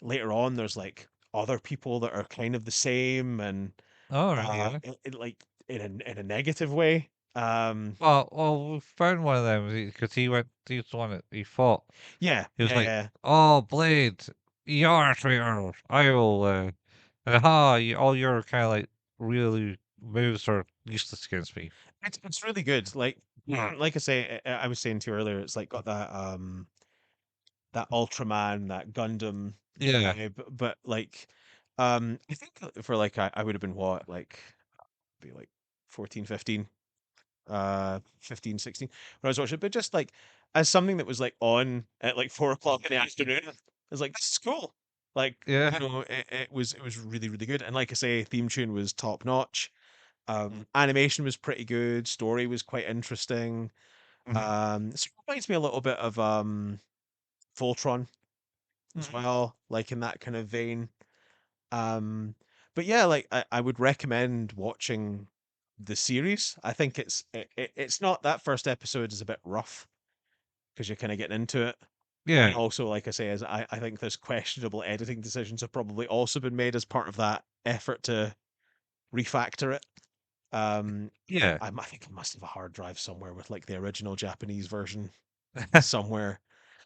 B: later on there's like other people that are kind of the same, and
A: All right, yeah.
B: like in a negative way.
A: Well, we found one of them because he's the one that he fought.
B: Yeah,
A: He was
B: yeah,
A: like,
B: yeah.
A: "Oh, Blade, you're a traitor. I will." All your kind of like really moves are useless against me.
B: It's really good. Like
A: Yeah,
B: like I say, I was saying to you earlier, it's like got that Ultraman, that Gundam
A: yeah,
B: vibe, but like I think for like I would have been what, like be like 14, 15, 15, 16 when I was watching it, but just like as something that was like on at like 4 o'clock in the afternoon, I was like, this is cool. Like,
A: yeah,
B: it was really, really good. And like I say, theme tune was top notch.
A: mhm,
B: Animation was pretty good, story was quite interesting.
A: mhm,
B: It reminds me a little bit of Voltron as
A: mhm.
B: well, like in that kind of vein. Um, but yeah, like I would recommend watching the series. I think it's not that first episode is a bit rough because you're kind of getting into it. And
A: Yeah,
B: also, like I say, is I think there's questionable editing decisions have probably also been made as part of that effort to refactor it.
A: yeah.
B: I think I must have a hard drive somewhere with like the original Japanese version somewhere.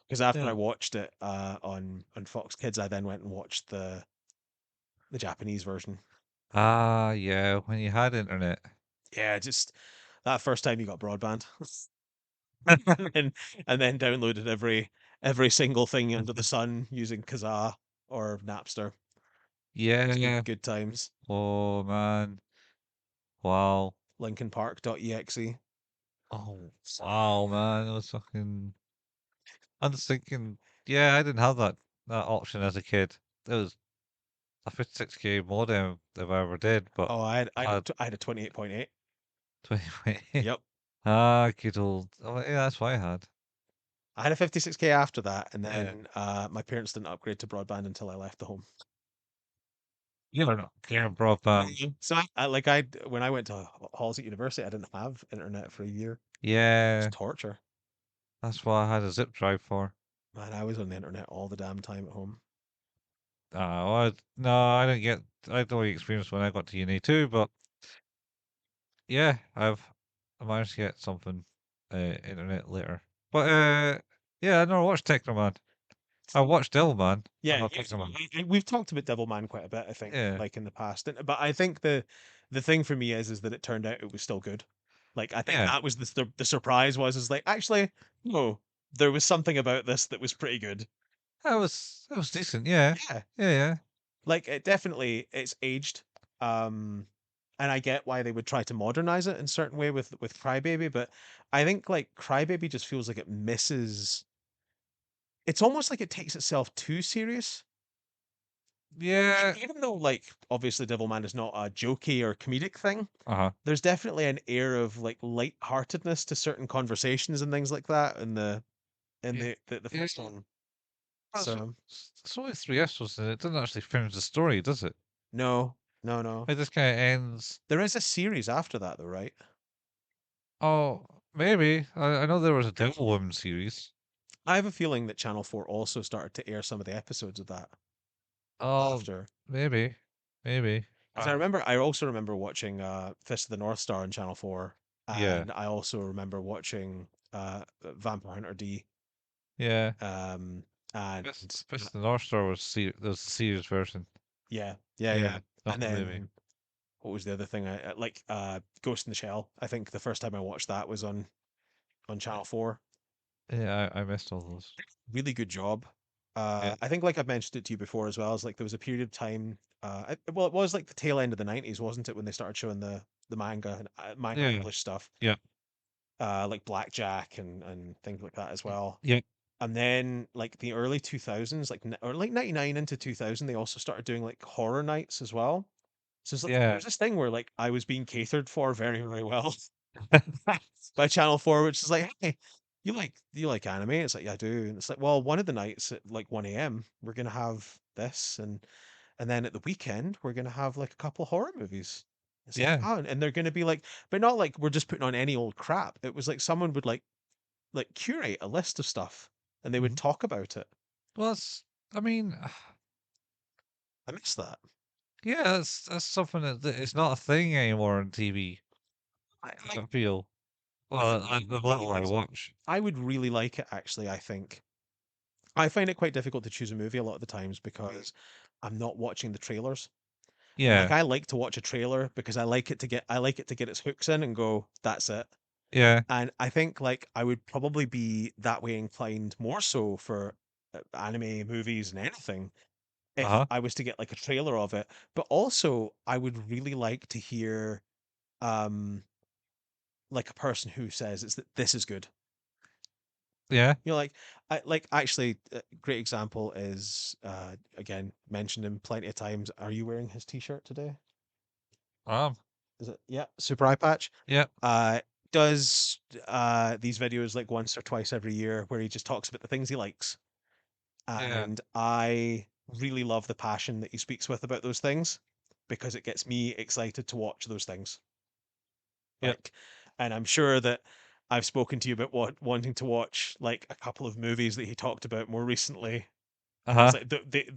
B: Because after I
A: Yeah.
B: watched it on Fox Kids, I then went and watched the Japanese version.
A: Ah, yeah. When you had internet.
B: Yeah, just that first time you got broadband, and then downloaded every single thing under the sun using Kazaa or Napster. It's good
A: Yeah.
B: good times.
A: Oh man. Wow.
B: LinkinPark.exe.
A: Oh, wow, man. It was fucking. I'm just thinking, yeah, I didn't have that option as a kid. It was a 56K modem if I ever did, but
B: Oh,
A: I had
B: I had a 28.8.
A: 20.
B: Yep.
A: Ah, good old. Oh, yeah, that's what I had.
B: I had a 56K after that, and
A: Yeah.
B: then my parents didn't upgrade to broadband until I left the home.
A: You know, care broadband.
B: So when I went to Halls at university, I didn't have internet for a year. It was
A: Yeah,
B: torture.
A: that's what I had a zip drive for.
B: Man, I was on the internet all the damn time at home.
A: No, I didn't get. I had only experience when I got to uni too, but yeah, I managed to get something internet later. But yeah, I never watched Technoman. I watched Devilman, but
B: Yeah,
A: not Technoman.
B: we've talked about Devilman quite a bit, I think,
A: Yeah,
B: like in the past. But I think the thing for me is that it turned out it was still good. Like I think
A: yeah,
B: that was the surprise was is like actually no, there was something about this that was pretty good.
A: that was decent. Yeah,
B: Yeah,
A: yeah, yeah,
B: like it's aged. And I get why they would try to modernize it in a certain way with Crybaby, but I think like Crybaby just feels like it misses. It's almost like it takes itself too serious.
A: yeah.
B: Even though like obviously Devilman is not a jokey or comedic thing,
A: Uh-huh.
B: there's definitely an air of like lightheartedness to certain conversations and things like that in
A: Yeah,
B: the
A: yeah.
B: first one.
A: That's
B: So
A: it's only three episodes, and it doesn't actually finish the story, does it?
B: no, no, no.
A: It just kind of ends.
B: There is a series after that though, right?
A: Oh, maybe. I know there was a Devilwoman series.
B: I have a feeling that Channel 4 also started to air some of the episodes of that
A: Oh,
B: after.
A: maybe, maybe.
B: Because I also remember watching Fist of the North Star on Channel 4,
A: Yeah,
B: and I also remember watching Vampire Hunter D.
A: yeah.
B: Um, and
A: Fist of the North Star was the series version.
B: yeah, yeah,
A: Yeah,
B: yeah.
A: not
B: And
A: the movie.
B: then what was the other thing? I like Ghost in the Shell. I think the first time I watched that was on Channel 4.
A: Yeah, I missed all those.
B: Really good job.
A: Yeah,
B: I think like I've mentioned it to you before as well. Is like there was a period of time. Well, it was like the tail end of the '90s, wasn't it, when they started showing the manga and manga
A: yeah,
B: English stuff,
A: yeah,
B: like Blackjack and things like that as well.
A: yeah,
B: And then like the early 2000s, or like '99 into 2000, they also started doing like horror nights as well. So it's like
A: yeah.
B: there's this thing where like I was being catered for very, very well by Channel 4, which is like, hey, you like anime? It's like, yeah, I do. And it's like, well, one of the nights at like 1 a.m. we're gonna have this, and then at the weekend we're gonna have like a couple horror movies. It's like,
A: Yeah.
B: oh, and they're gonna be like, but not like we're just putting on any old crap. It was like someone would like curate a list of stuff and they would
A: Mhm.
B: talk about it.
A: Well, I mean,
B: I miss that.
A: yeah, that's something that it's not a thing anymore on TV.
B: I
A: I
B: like
A: don't feel.
B: I
A: Well, the little I watch.
B: I would really like it actually, I think. I find it quite difficult to choose a movie a lot of the times because I'm not watching the trailers. And like
A: Yeah,
B: I like to watch a trailer because I like it to get its hooks in and go, that's it.
A: yeah,
B: And I think like I would probably be that way inclined more so for anime, movies, and anything if
A: uh-huh,
B: I was to get like a trailer of it. But also I would really like to hear um like a person who says it's that this is good.
A: yeah,
B: You know, like I like actually a great example is again mentioned him plenty of times. Are you wearing his t-shirt today?
A: um,
B: Is it? Yeah, Super Eye Patch.
A: yeah,
B: Uh, does these videos like once or twice every year where he just talks about the things he likes,
A: yeah,
B: and I really love the passion that he speaks with about those things because it gets me excited to watch those things.
A: yeah,
B: Like, and I'm sure that I've spoken to you about wanting to watch like a couple of movies that he talked about more recently. And it's
A: uh-huh.
B: like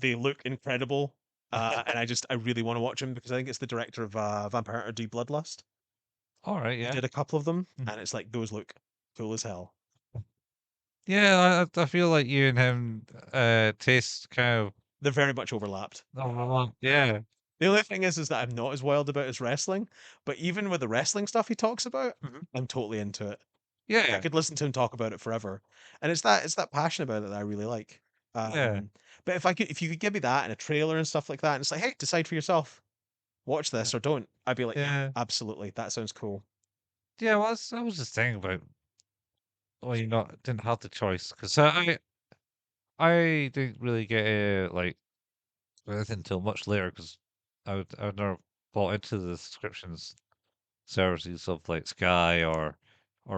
B: they look incredible. And I really want to watch them because I think it's the director of Vampire Hunter D Bloodlust.
A: All right,
B: He
A: yeah.
B: did a couple of them,
A: Mhm.
B: and it's like those look cool as hell.
A: Yeah, I feel like you and him taste kind of.
B: They're very much overlapped.
A: Yeah,
B: The only thing is that I'm not as wild about his wrestling, but even with the wrestling stuff he talks about,
A: mhm,
B: I'm totally into it. Like I
A: yeah,
B: could listen to him talk about it forever, and it's that passion about it that I really like.
A: yeah,
B: But if you could give me that and a trailer and stuff like that, and it's like, hey, decide for yourself, watch
A: yeah,
B: this or don't, I'd be like, yeah,
A: yeah.
B: absolutely, that sounds cool.
A: Yeah, well, that was the thing about well, you not didn't have the choice because I didn't really get like anything until much later because I'd never bought into the subscriptions services of like Sky or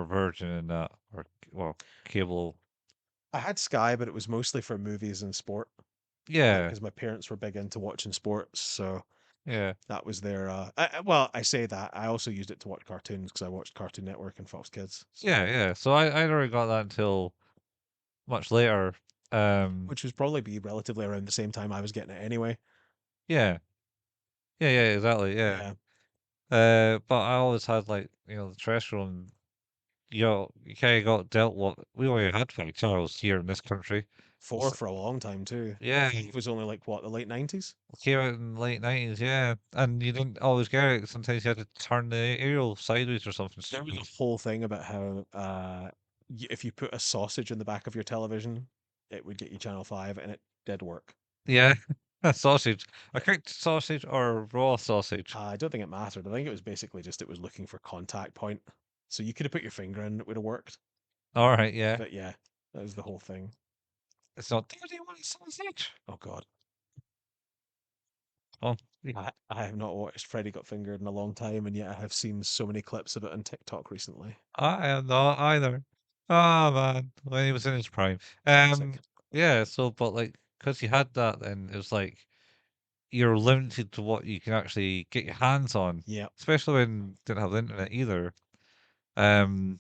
A: Virgin and that or well cable.
B: I had Sky, but it was mostly for movies and sport. Like,
A: Yeah,
B: because my parents were big into watching sports, so
A: yeah,
B: that was their. Well, I say that I also used it to watch cartoons because I watched Cartoon Network and Fox Kids, so
A: yeah. So I never got that until much later. Um,
B: which was probably be relatively around the same time I was getting it anyway.
A: yeah, yeah, exactly, yeah.
B: Yeah,
A: But I always had like the terrestrial and you kind of got dealt what we only had 5 channels here in this country.
B: four
A: S-
B: for a long time too.
A: Yeah,
B: It was only like what, the late 90s.
A: came out in the late 90s, yeah, and you didn't always get it. Sometimes you had to turn the aerial sideways or something
B: There was
A: stupid.
B: a whole thing about how if you put a sausage in the back of your television, it would get you Channel 5, and it did work.
A: Yeah, a sausage, a cooked sausage or a raw sausage.
B: I don't think it mattered. I think it was basically just it was looking for contact point. So you could have put your finger in, it would have worked.
A: All right, yeah,
B: But yeah, that was the whole thing.
A: it's not. Do you want a sausage?
B: Oh God.
A: Oh, yeah.
B: I have not watched Freddy Got Fingered in a long time, and yet I have seen so many clips of it on TikTok recently.
A: I am not either. Oh man, when he was in his prime.
B: Classic.
A: Yeah. So, but like, because you had that, then it was like you're limited to what you can actually get your hands on,
B: Yeah.
A: especially when you didn't have the internet either. Um,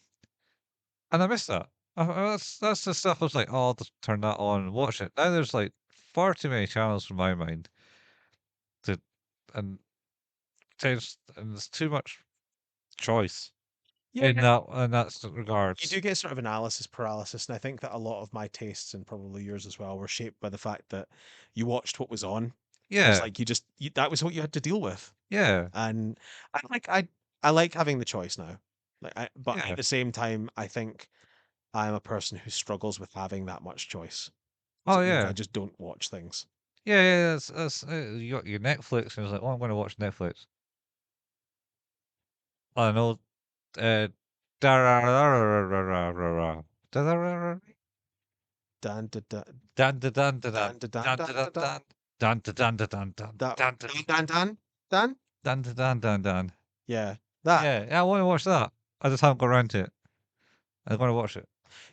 A: and I miss that. That's the stuff I was like, oh, I'll just turn that on and watch it. Now there's like far too many channels for my mind to, and there's too much choice
B: Yeah.
A: in that
B: You
A: regards.
B: do get sort of analysis paralysis, and I think that a lot of my tastes, and probably yours as well, were shaped by the fact that you watched what was on. It was
A: Yeah,
B: like that was what you had to deal with.
A: yeah,
B: And I like I like having the choice now. But at
A: yeah.
B: the same time, I think I'm a person who struggles with having that much choice. So
A: Oh
B: like I
A: yeah.
B: just don't watch things.
A: Yeah, yeah, you got your Netflix, and it's like, oh, I'm going to watch Netflix. I know, uh, da-ra-ra-ra-ra-ra-ra-ra. Da-da-ra-ra.
B: Dan da da
A: Dan da dan da dan
B: dan da dan
A: dan da
B: dan da
A: dan
B: da
A: dan dan da dan da dan dan
B: da
A: dan da
B: dan dan dan dan.
A: dan da dan dan dan.
B: Yeah, that.
A: Yeah, yeah, I want to watch that. I just haven't got around to it. I want to watch it.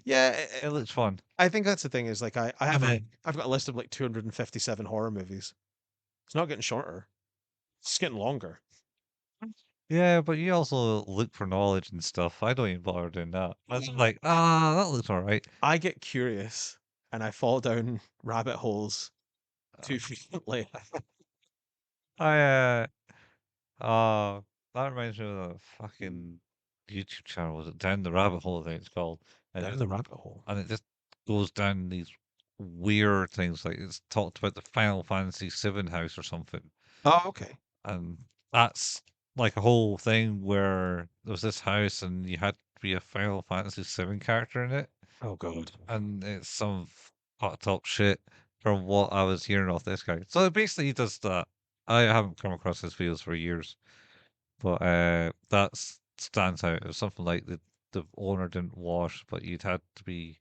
B: Yeah,
A: It looks fun.
B: I think that's the thing is like
A: And then,
B: I've got a list of like 257 horror movies. It's not getting shorter. It's getting longer.
A: yeah, but you also look for knowledge and stuff. I don't even bother doing that. I'm like, that looks all right.
B: I get curious and I fall down rabbit holes
A: Uh,
B: too frequently.
A: I that reminds me of the fucking YouTube channel. Was it Down the Rabbit Hole? I think it's called,
B: Down
A: and
B: the rabbit hole.
A: it just goes down these weird things. Like it's talked about the Final Fantasy VII house or something,
B: Oh, okay.
A: and that's like a whole thing where there was this house and you had to be a Final Fantasy VII character in it,
B: Oh god.
A: and it's some fucked up shit from what I was hearing off this guy. So basically, he does that. I haven't come across his videos for years. But that stands out. It was something like the owner didn't wash, but you'd had to be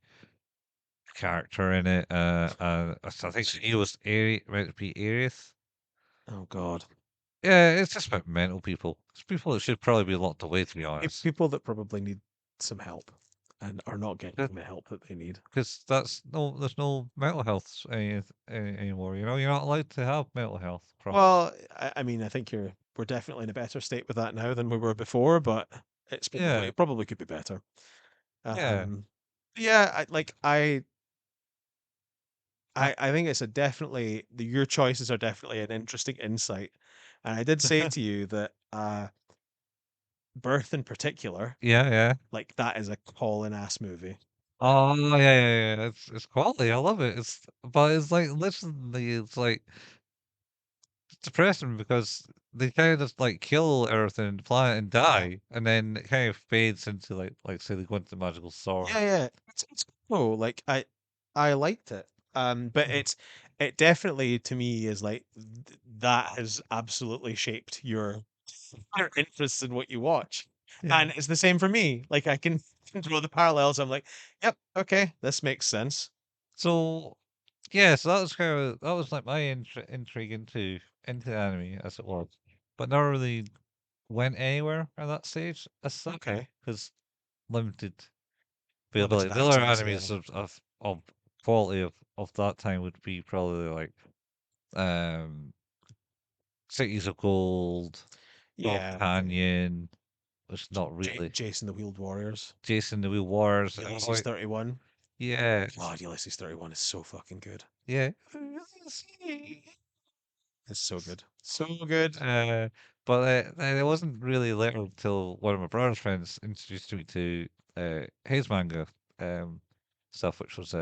A: a character in it. I think he was meant to be Aerith.
B: Oh god.
A: Yeah, it's just about mental people. It's people that should probably be locked away, to be honest.
B: People that probably need some help and are not getting the help that they need.
A: Because there's no mental health anymore. You know, you're not allowed to have mental health problems.
B: Well, I mean, I think we're definitely in a better state with that now than we were before, but
A: Yeah,
B: it probably could be better.
A: yeah,
B: Um, yeah, I think it's a definitely your choices are definitely an interesting insight. And I did say to you that Birth in particular,
A: yeah, yeah.
B: like that is a Colin ass movie.
A: Oh yeah, yeah, yeah. It's quality. I love it. But it's like literally, it's like it's depressing because they kind of just like kill everything in the planet and
B: Yeah.
A: die, and then it kind of fades into like say they go into the magical
B: Yeah,
A: sword.
B: yeah. It's cool. Like I liked it. But
A: Mhm.
B: it definitely to me is like that has absolutely shaped your interest in what you watch.
A: Yeah.
B: And it's the same for me. Like I can draw the parallels. I'm like, yep, okay, this makes sense.
A: So yeah, so that was kind of that was like my intrigue into anime as it was, but never really went anywhere at that stage as such
B: Okay.
A: because limited
B: Limited
A: availability. The other
B: access, yeah.
A: animes of quality of that time would be probably like um Cities of Gold, Frog
B: Yeah.
A: Canyon, which is not really
B: Jason the Wheeled Warriors.
A: Jason the Wheel Wars. Oh,
B: Ulysses 31.
A: yeah,
B: God, Ulysses 31 is so fucking good.
A: yeah.
B: It's so good. So good.
A: Uh, but it wasn't really later until one of my brother's friends introduced me to his manga um, stuff, which was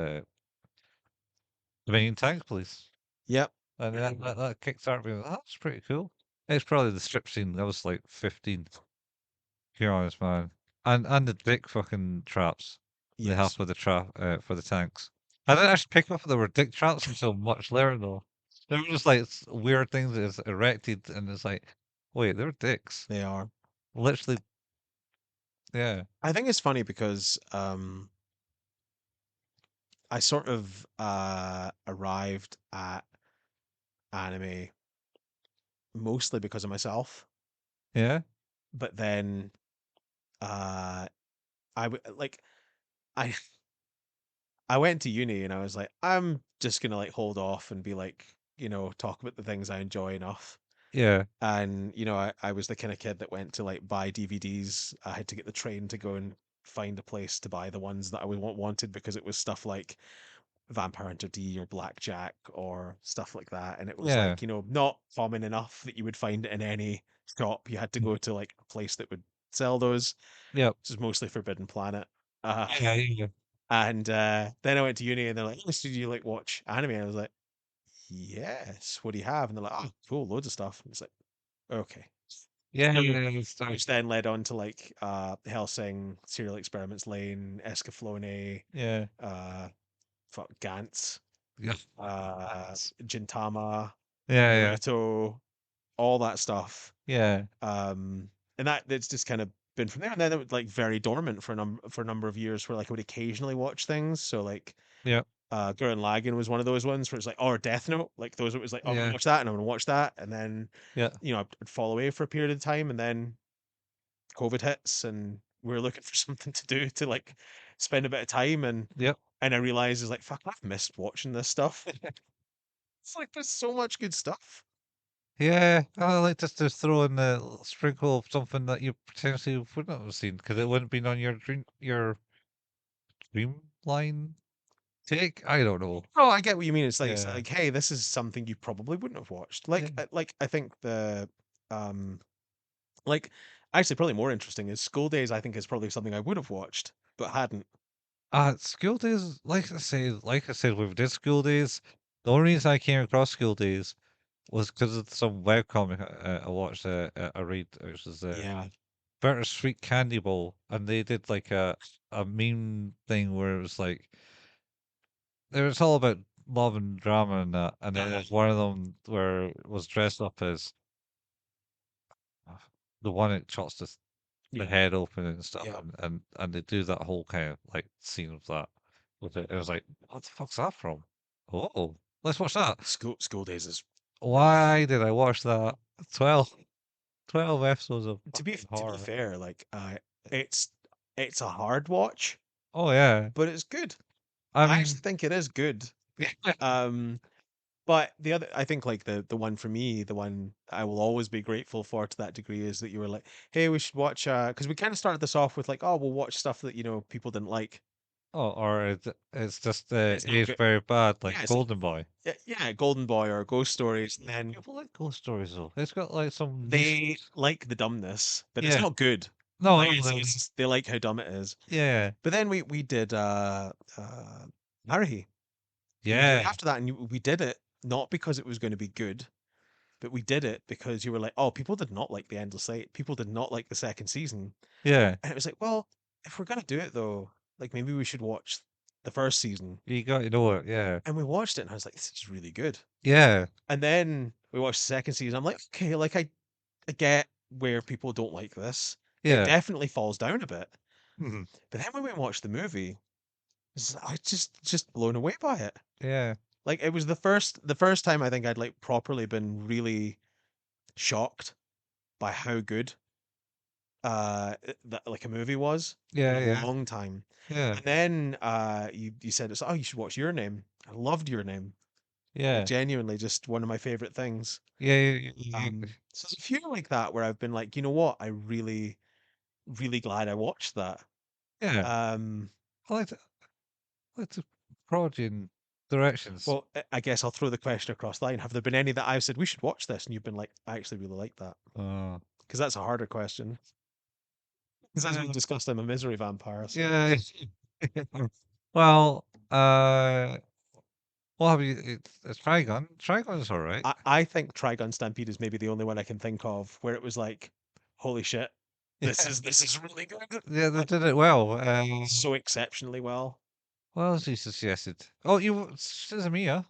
A: Dominion Tank Police.
B: Yep.
A: And that kickstarted me. That's pretty cool. It's probably the strip scene. I was like 15. To be honest, man. And the dick fucking traps they have
B: Yes,
A: for the tanks. I didn't actually pick up that there were dick traps until much later though. They were just like weird things that's erected, and it's like, wait, they're dicks.
B: they are.
A: Literally, yeah,
B: I think it's funny because I sort of arrived at anime mostly because of myself,
A: yeah,
B: but then uh like I I went to uni and I was like, I'm just gonna like hold off and be like, talk about the things I enjoy enough.
A: yeah,
B: And I was the kind of kid that went to like buy DVDs. I had to get the train to go and find a place to buy the ones that I would wanted because it was stuff like Vampire Hunter D or Blackjack or stuff like that. And it was
A: yeah,
B: like, not common enough that you would find it in any shop. You had to
A: mm,
B: go to like a place that would sell those.
A: yep,
B: This is mostly Forbidden Planet. Uh,
A: yeah, yeah,
B: and then I went to uni and they're like, oh, so do you like watch anime? And I was like, yes. What do you have? And they're like, oh, cool, loads of stuff. And it's like, okay.
A: yeah,
B: So,
A: yeah, it's
B: which then led on to like Hellsing, Serial Experiments Lane, Escaflowne,
A: yeah,
B: uh, fuck Gantz,
A: yeah,
B: uh, Gintama,
A: yeah, yeah,
B: Naruto, all that stuff.
A: yeah,
B: And that's just kind of been from there. And then it was like very dormant for a number of years where like I would occasionally watch things. So like
A: yeah,
B: Gurren Lagann was one of those ones where it's like, or Death Note, like those. It was like, oh, I'm gonna
A: yeah,
B: watch that and I'm gonna watch that, and then
A: yeah,
B: I'd fall away for a period of time, and then COVID hits, and we are looking for something to do to like spend a bit of time,
A: yep.
B: and I realized is like, fuck, I've missed watching this stuff. It's like there's so much good stuff.
A: Yeah, I like just to throw in a little sprinkle of something that you potentially wouldn't have seen because it wouldn't been on your dreamline take. I don't know.
B: Oh, I get what you mean. It's
A: Yeah,
B: like, hey, this is something you probably wouldn't have watched.
A: yeah.
B: Like I think um like actually probably more interesting is School Days. I think is probably something I would have watched but hadn't.
A: School days, like I said, with this school days, the only reason I came across school days was because of some webcomic I watched. I read, which was
B: Yeah,
A: Bittersweet Candy Bowl, and they did like a meme thing where it was like it was all about love and drama and that, and then
B: uh-huh.
A: there's one of them where it was dressed up as uh, the one that chops the
B: Yeah,
A: head open and stuff,
B: yeah.
A: and they do that whole kind of like scene of that with it. It was like, what the fuck's that from? Oh, let's watch that.
B: School Days is rough.
A: Why did I watch that? 12, 12 episodes of fucking
B: To be
A: horror.
B: fair, like it's it's a hard watch,
A: Oh yeah,
B: but it's good.
A: I
B: I actually
A: mean,
B: think it is good.
A: yeah.
B: Um, but the other, I think like the one for me, the one I will always be grateful for to that degree is that you were like, hey, we should watch because we kind of started this off with like, oh, we'll watch stuff that people didn't like.
A: Oh, or it's just
B: It's not
A: aged
B: good.
A: very bad, like
B: Yeah, it's like
A: Golden Boy.
B: yeah, Golden Boy or Ghost Stories, and then
A: People like ghost stories though. It's got like some niche.
B: they like the dumbness, but it's
A: Yeah.
B: not good.
A: No,
B: Like
A: no, no.
B: it's just, they like how dumb it is.
A: Yeah.
B: But then we did Haruhi. We did
A: Yeah.
B: after that, and we did it not because it was going to be good, but we did it because you were like, oh, people did not like the Endless Eight. People did not like the second season,
A: Yeah.
B: and it was like, well, if we're gonna do it though, like maybe we should watch the first season.
A: You got to know it. Yeah.
B: And we watched it, and I was like, this is really good.
A: Yeah.
B: And then we watched the second season. I'm like, okay, like I get where people don't like this. It
A: Yeah.
B: definitely falls down a bit.
A: Mhm.
B: But then when we watched the movie, I just blown away by it.
A: Yeah.
B: Like it was the first time I think I'd like properly been really shocked by how good that like a movie was in
A: Yeah,
B: a
A: yeah.
B: long time.
A: Yeah.
B: And then you said it's, oh, you should watch Your Name. I loved Your Name. Like
A: Yeah.
B: genuinely just one of my favorite things.
A: Yeah, yeah.
B: So there's a few like that where I've been like, you know what? I really, really glad I watched that.
A: Yeah.
B: Um,
A: I like to prod you in directions.
B: well, I guess I'll throw the question across the line. Have there been any that I've said we should watch this, and you've been like, I actually really like that?
A: Uh,
B: Because that's a harder question. Because as we
A: yeah.
B: discussed, I'm a misery vampire. So
A: Yeah. Well, what have you? It's Trigun. Trigun's all right.
B: I think Trigun Stampede is maybe the only one I can think of where it was like, holy shit, this
A: Yeah,
B: is really good.
A: yeah, they
B: Like
A: did it well.
B: so exceptionally well.
A: What else he suggested? Oh, you Suzumiya.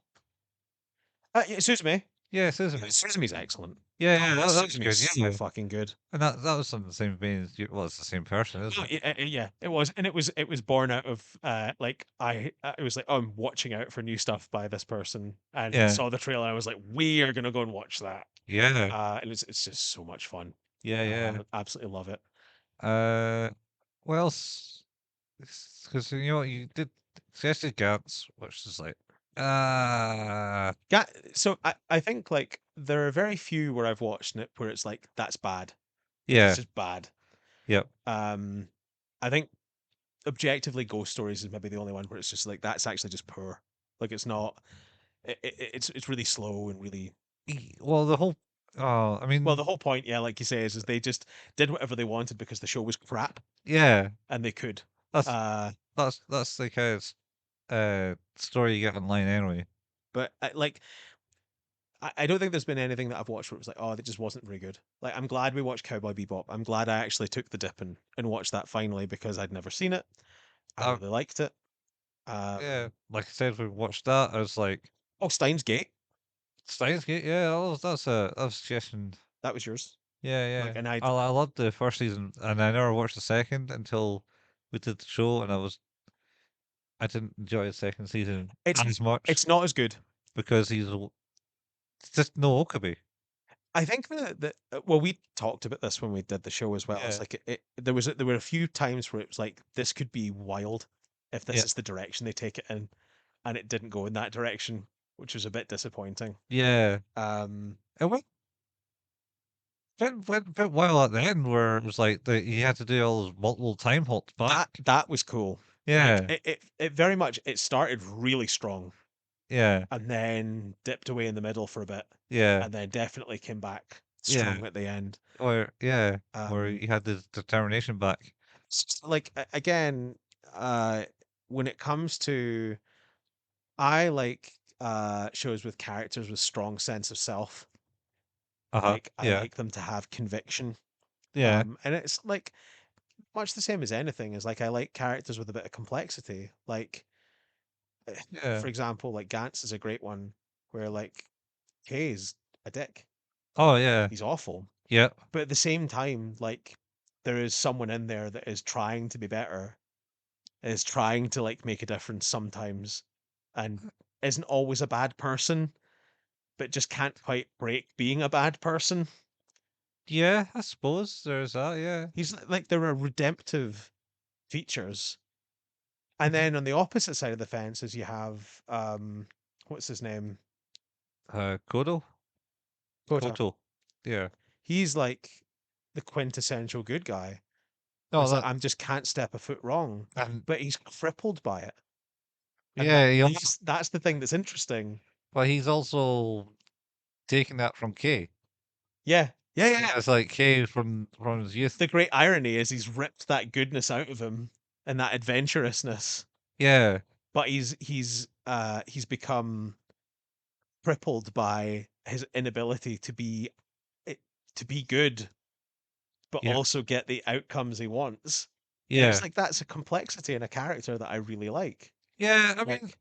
B: Yeah, Suzume.
A: Yeah,
B: Yeah,
A: Suzume.
B: Suzume's excellent.
A: Yeah, yeah,
B: God,
A: that was
B: Suzume's
A: good.
B: so
A: Yeah,
B: fucking good.
A: and that was on the same vein as you. Well, it's the same person, isn't
B: No,
A: it?
B: yeah, it was, and it was born out of like it was like, oh, I'm watching out for new stuff by this person, and
A: Yeah,
B: saw the trailer. And I was like, we are gonna go and watch that.
A: yeah,
B: And it's just so much fun.
A: yeah, yeah.
B: Absolutely love it.
A: Uh, what else? Because you know you did suggested Gantz, which is like, ah,
B: Yeah, so I think like there are very few where I've watched it where it's like that's bad. Like it's
A: yeah,
B: just bad.
A: yep,
B: Um, I think objectively, Ghost Stories is maybe the only one where it's just like that's actually just poor. Like it's not. It's really slow and really
A: Well, the whole, oh, I
B: well.
A: mean,
B: The whole point, yeah, like you say, is they just did whatever they wanted because the show was crap
A: yeah,
B: and they could.
A: that's
B: Uh,
A: that's the kind of story you get online anyway.
B: but like I don't think there's been anything that I've watched where it was like, oh, that just wasn't very good. Like, I'm glad we watched Cowboy Bebop. I'm glad I actually took the dip and watched that finally because I'd never seen it. I
A: Uh,
B: really liked it.
A: yeah,
B: Um,
A: like I said, we watched that. I was like,
B: oh, Steins Gate,
A: Steins Gate, yeah, that's a suggestion.
B: that was yours.
A: Yeah,
B: Like,
A: yeah.
B: and I,
A: I loved the first season, and I never watched the second until we did the show, and I didn't enjoy the second season
B: it's
A: as much
B: it's not as good.
A: because it's just no Okabe.
B: I think that well, we talked about this when we did the show as well. It's
A: Yeah,
B: like there were a few times where it was like this could be wild if this
A: yeah,
B: is the direction they take it in, and it didn't go in that direction, which was a bit disappointing.
A: yeah.
B: Um,
A: It went a bit wild at the end where it was like he had to do all those multiple time hops
B: that
A: back.
B: that was cool. Like
A: Yeah,
B: it very much it started really strong
A: yeah,
B: and then dipped away in the middle for a bit
A: yeah,
B: and then definitely came back
A: yeah.
B: strong at the end.
A: Where
B: Um,
A: he had the determination back.
B: like again, when it comes to I like shows with characters with strong sense of self.
A: Uh-huh.
B: Like I
A: Yeah,
B: like them to have conviction.
A: yeah,
B: And it's like much the same as anything is like I like characters with a bit of complexity. Like
A: yeah.
B: for example, like Gantz is a great one where like Kay's a dick.
A: Oh yeah,
B: He's awful.
A: yeah,
B: But at the same time, like there is someone in there that is trying to be better, is trying to like make a difference sometimes, and isn't always a bad person, but just can't quite break being a bad person.
A: yeah. I suppose there's that. Yeah.
B: He's like there are redemptive features. And
A: Mhm.
B: then on the opposite side of the fence is you have what's his name?
A: Kodo,
B: Kota.
A: Koto. Yeah.
B: He's like the quintessential good guy. Where
A: No,
B: it's like
A: that
B: I'm just can't step a foot wrong,
A: and
B: but he's crippled by it. And
A: yeah. He also,
B: that's the thing that's interesting.
A: but he's also taking that from K.
B: Yeah. Yeah, yeah,
A: Yeah,
B: yeah.
A: it's like K from his youth.
B: The great irony is he's ripped that goodness out of him and that adventurousness,
A: Yeah,
B: but he's become crippled by his inability eh, to be good, but
A: yeah,
B: also get the outcomes he wants. And it's
A: yeah,
B: like that's a complexity in a character that I really like.
A: yeah. I mean,
B: Like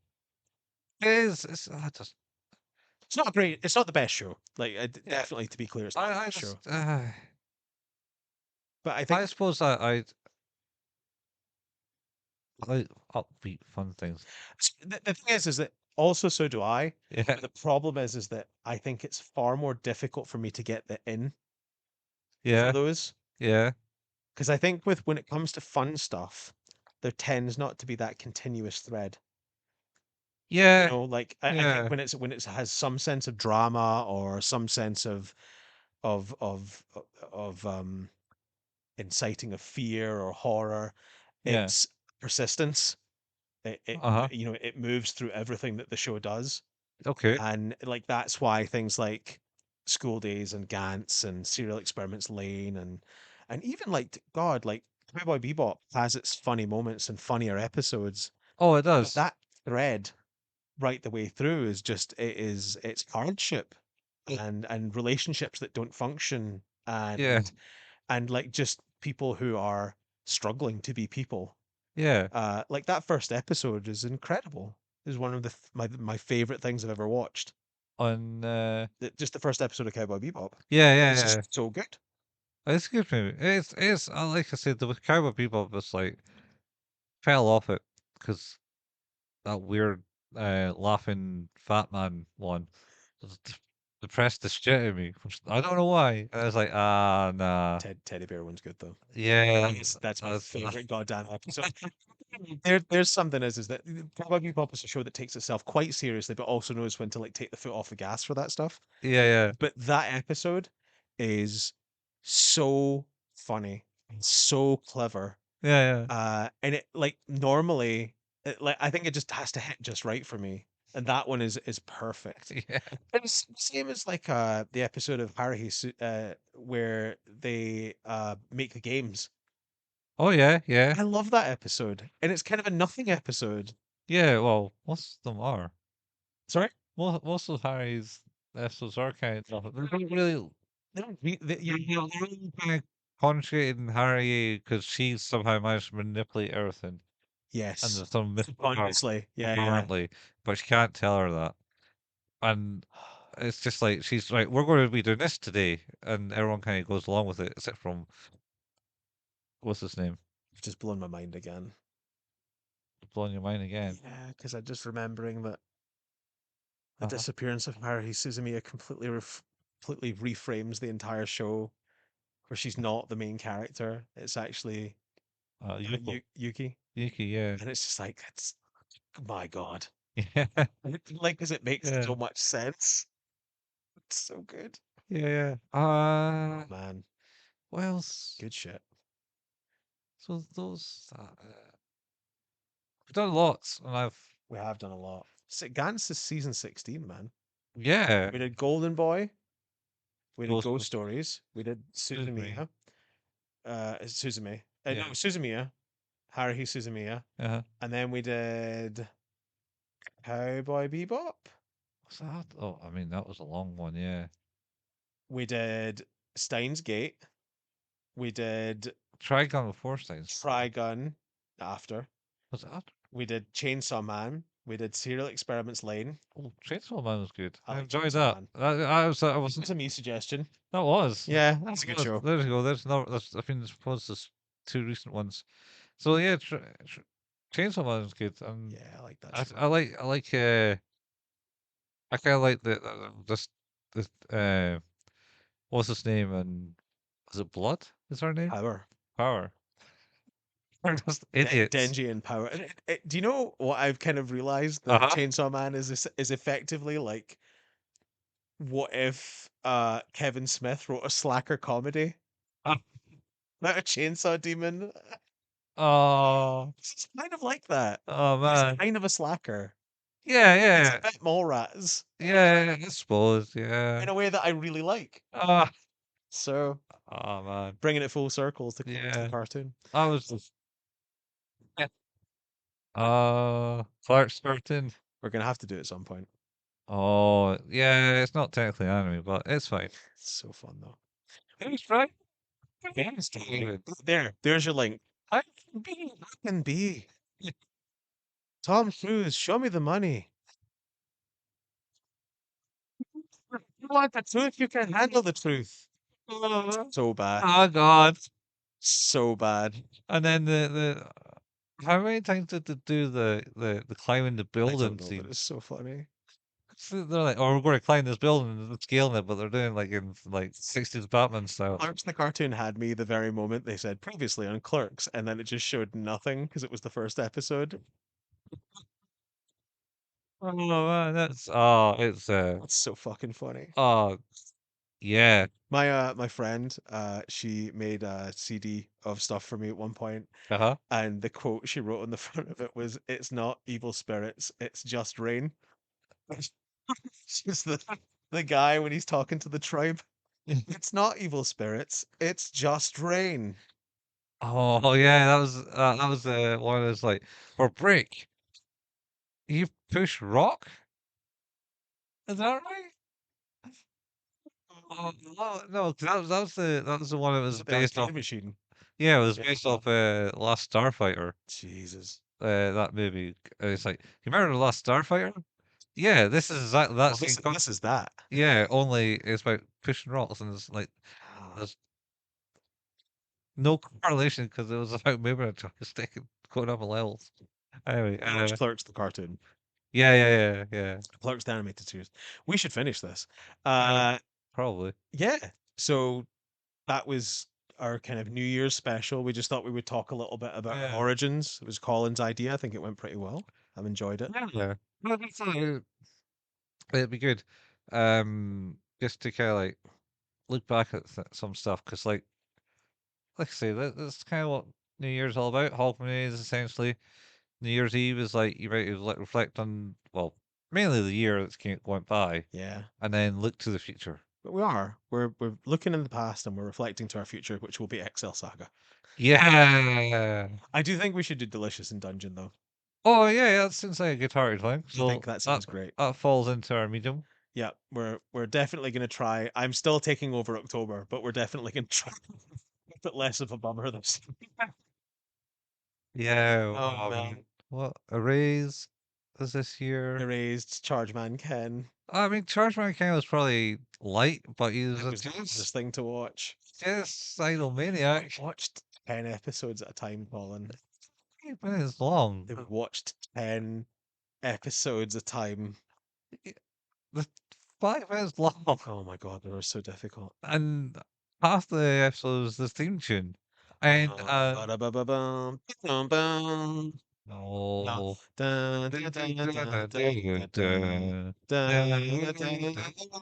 A: it is.
B: it's not great. It's not the best show. Like
A: Yeah.
B: definitely to be clear, it's not the
A: I
B: best
A: just
B: show. But I
A: I
B: think
A: suppose I like upbeat fun things.
B: the thing is that also so do I.
A: Yeah,
B: But the problem is that I think it's far more difficult for me to get the in for
A: yeah,
B: those.
A: yeah,
B: Because I think with when it comes to fun stuff, there tends not to be that continuous thread. You
A: yeah,
B: know, like I think
A: yeah,
B: when it has some sense of drama or some sense of of of inciting of fear or horror,
A: yeah.
B: it's persistence.
A: Uh-huh.
B: You know, it moves through everything that the show does.
A: Okay.
B: And like that's why things like School Days and Gantz and Serial Experiments Lane and even like God, like Cowboy Bebop has its funny moments and funnier episodes,
A: Oh, it
B: but
A: does.
B: that thread right the way through is just it's hardship and relationships that don't function
A: Yeah,
B: and like just people who are struggling to be people.
A: yeah.
B: Like that first episode is incredible. Is one of my favorite things I've ever watched.
A: On
B: Just the first episode of Cowboy Bebop.
A: yeah,
B: It's
A: yeah, yeah.
B: just so good.
A: It's good movie. It's like I said, the Cowboy Bebop was like fell off it because that weird laughing fat man one just depressed the shit out of me. Which I don't know why. And I was like, ah, nah.
B: Teddy Bear one's good though.
A: Yeah,
B: That's my
A: that's
B: favorite goddamn episode. There's something is that Cowboy Bebop is a show that takes itself quite seriously, but also knows when to like take the foot off the gas for that stuff.
A: yeah, yeah,
B: But that episode is so funny and so clever.
A: yeah,
B: And it like normally, like I think it just has to hit just right for me, and that one is perfect.
A: yeah, yeah.
B: And it's the same as like the episode of where they make the games.
A: Oh yeah, yeah,
B: I love that episode, and it's kind of a nothing episode.
A: yeah. Well, most of them are.
B: Sorry,
A: Most of Harry's episodes are kind of they don't really
B: they don't re-
A: they're all kind of concentrated Harry because she somehow managed to manipulate everything, and
B: yes,
A: there's some mystical power
B: subconsciously, yeah, yeah.
A: apparently, but she can't tell her that. And it's just like she's like, "We're going to be doing this today," and everyone kind of goes along with it, except from what's his name?
B: You've just blown my mind again.
A: Blowing your mind again.
B: Yeah, because I'm just remembering that the
A: Uh-huh.
B: disappearance of Haruhi Suzumiya completely reframes the entire show, where she's not the main character. It's actually
A: Yuko,
B: Yuki,
A: Yuki, yeah,
B: and it's just like it's my God,
A: yeah,
B: like because it makes
A: yeah,
B: so much sense. It's so good.
A: yeah, yeah.
B: Oh man,
A: What else?
B: good shit.
A: So those. I've done lots, and I've
B: We have done a lot. Gantz is season 16, man.
A: yeah.
B: We did Golden Boy. We did
A: Ghost
B: Ghost
A: of
B: Stories. We did
A: Disney.
B: Suzumiya. Suzume. No,
A: Yeah.
B: Suzumiya. Haruhi Suzumiya.
A: Uh-huh.
B: And then we did Cowboy Bebop.
A: What's that? Oh, I mean that was a long one. Yeah.
B: We did Steins Gate. We did
A: Trigun before Steins.
B: Trigun after.
A: Was that?
B: We did Chainsaw Man. We did Serial Experiments Lane.
A: Oh, Chainsaw Man was good.
B: I
A: I
B: like
A: enjoyed
B: Chainsaw
A: that.
B: Man.
A: I was.
B: That's a me suggestion.
A: That was.
B: Yeah, that's a
A: That
B: good
A: was.
B: show.
A: There you go. There's no. That's. I think suppose there's two recent ones. So yeah, Chainsaw Man was good, and
B: Yeah, I like that show.
A: I like. I kind of like this. This. What's his name? And is it Blood? Is her name?
B: Power.
A: Power. They're just idiots.
B: Denji and Power. Do you know what I've kind of realized
A: Uh
B: that
A: huh.
B: Chainsaw Man is effectively like what if Kevin Smith wrote a slacker comedy about a chainsaw demon?
A: Oh,
B: It's kind of like that.
A: oh
B: He's
A: man.
B: kind of a slacker.
A: Yeah,
B: He's a
A: yeah,
B: bit Mallrats
A: yeah. I suppose. Yeah.
B: in a way that I really like.
A: Ah,
B: So
A: oh man.
B: bringing it full circle to the
A: Yeah.
B: cartoon.
A: I was just. Clark's 13.
B: We're gonna have to do it at some point.
A: Oh, yeah. It's not technically anime, but it's fine.
B: It's so fun though.
A: It's right.
B: Yes,
A: David.
B: there's your link. I can be. Tom Cruise, show me the money. You want the truth? You can handle the truth.
A: Oh,
B: So bad.
A: oh God.
B: So bad.
A: And then how many times did they do the climbing the
B: I don't
A: building
B: know, but
A: scene?
B: it's so funny.
A: So they're like, "Oh, we're going to climb this building," and they're scaling it, but they're doing like in like 60s Batman style.
B: Clerks the cartoon had me the very moment they said previously on Clerks, and then it just showed nothing because it was the first episode.
A: Oh man, it's
B: It's so fucking funny.
A: oh yeah,
B: My friend, she made a CD of stuff for me at one point,
A: uh-huh.
B: and the quote she wrote on the front of it was, "It's not evil spirits, it's just rain." She's the guy when he's talking to the tribe. It's not evil spirits, it's just rain.
A: Oh yeah, that was one of those like for break. You push rock? Is that right? Oh no, 'cause that was the one that was
B: With the
A: based
B: arcade
A: off.
B: machine.
A: Yeah, it was
B: Yeah.
A: based off Last Starfighter.
B: Jesus.
A: That movie. It's like you remember the Last Starfighter? Yeah, this is exactly that
B: Well,
A: same
B: this
A: concept.
B: is that.
A: Yeah, only it's about pushing rocks and it's like
B: Ah.
A: there's no correlation because it was about moving a joystick and going up a levels. Anyway,
B: I watched Clerks the cartoon.
A: yeah.
B: Clerks the animated series. We should finish this.
A: Uh,
B: Uh
A: probably.
B: yeah. So that was our kind of New Year's special. We just thought we would talk a little bit about our
A: Yeah.
B: origins. It was Colin's idea. I think it went pretty well. I've enjoyed it.
A: Yeah. No, it'd be good. Just to kind of like look back at some stuff because like I say, that's kind of what New Year's all about. Hogmanay is essentially New Year's Eve is like you might like reflect on well mainly the year that's went by
B: Yeah.
A: and then look to the future.
B: But we are. We're looking in the past and we're reflecting to our future, which will be XL Saga.
A: Yeah.
B: I do think we should do Delicious in Dungeon though.
A: Oh yeah, that seems like a guitar thing.
B: I think
A: So
B: that sounds great.
A: that falls into our medium.
B: Yeah, we're definitely gonna try. I'm still taking over October, but we're definitely gonna try a bit less of a bummer this.
A: Yeah.
B: Oh man.
A: What arrays is this year?
B: Erased Charge Man Ken.
A: I mean, Charge Man King was probably light, but he was
B: It
A: a
B: was the hardest thing to watch.
A: genocidal
B: We
A: maniac.
B: watched 10 episodes at a time, Colin.
A: 8 minutes long.
B: We watched 10 episodes at a time.
A: The 5 minutes long,
B: Oh my god, they were so difficult.
A: and half the episode is the theme tune. And
B: Ba-da-ba-ba-bum, bum-bum. No.
A: no.
B: Dun, dun, dun, dun, dun, dun, dun, dun.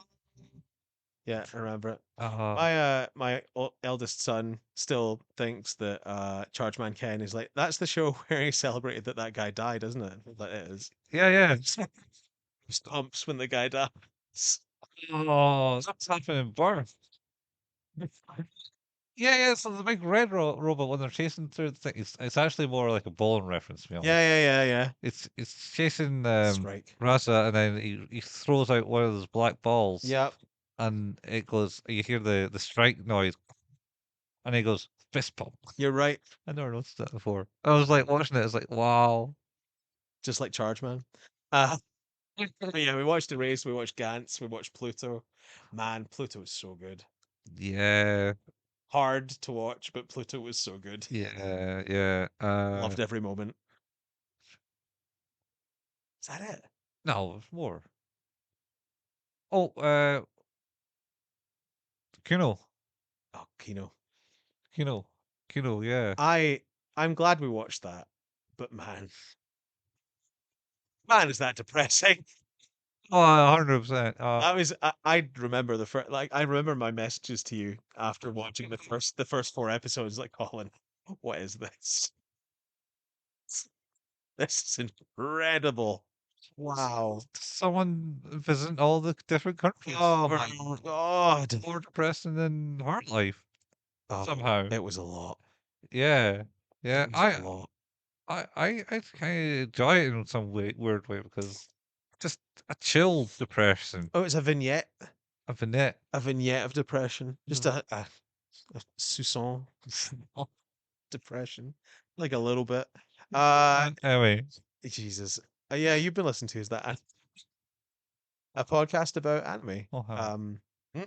B: Yeah, I remember it.
A: Uh,
B: My eldest son still thinks that Chargeman Ken is like that's the show where he celebrated that that guy died, isn't it? That it is.
A: yeah.
B: Stomps when the guy dies.
A: Oh, that's happening in birth. Yeah. So the big red robot when they're chasing through the thing, it's actually more like a bowling reference, to be honest.
B: Yeah.
A: It's chasing
B: Strike.
A: Rasa, and then he throws out one of those black balls,
B: Yep,
A: and it goes. You hear the strike noise, and he goes fist pump.
B: you're right.
A: I never noticed that before. I was like watching it. It's like wow.
B: Just like Chargeman. Uh, but yeah, we watched the race. We watched Gantz. We watched Pluto. Man, Pluto was so good.
A: Yeah,
B: Hard to watch, but Pluto was so good.
A: yeah.
B: Loved every moment. Is that it?
A: No, there's more. Oh, Kino,
B: Oh, Kino.
A: Kino, Kino. Yeah.
B: I I'm glad we watched that, but man, is that depressing.
A: Oh, 100%.
B: I remember the first like I remember my messages to you after watching the first four episodes. Like, Colin, what is this? This is incredible. Wow.
A: Someone visiting all the different countries
B: Oh
A: were
B: my god.
A: more depressing than Heart Life
B: Oh,
A: somehow.
B: it was a lot.
A: Yeah,
B: It
A: yeah.
B: was a lot.
A: I kind of enjoy it in some weird way because just a chill depression,
B: Oh, it's
A: a vignette.
B: a vignette of depression. Just
A: Mm.
B: a soupçon of depression, like a little bit. Uh,
A: Anyway,
B: Jesus. Yeah, you've been listening to is that a podcast about anime.
A: we'll have
B: Um, hmm?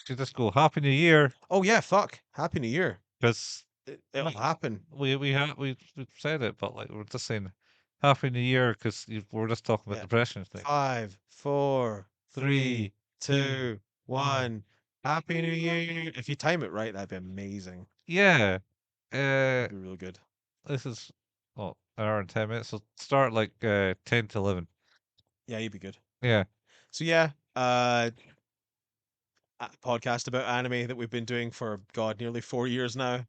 A: should just go Happy New Year.
B: Oh yeah, fuck. Happy New Year.
A: because
B: It'll happen.
A: we've said it, but like we're just saying Happy New Year because we're just talking about
B: Yeah.
A: depression thing.
B: 5, 4, 3,
A: Three, two,
B: 2,
A: one.
B: 1. Happy New Year. If you time it right, that'd be amazing.
A: Yeah.
B: That'd be real good.
A: This is an hour and 10 minutes. So start like 10 to 11.
B: Yeah, you'd be good.
A: Yeah.
B: So yeah, a podcast about anime that we've been doing for God, nearly 4 years now.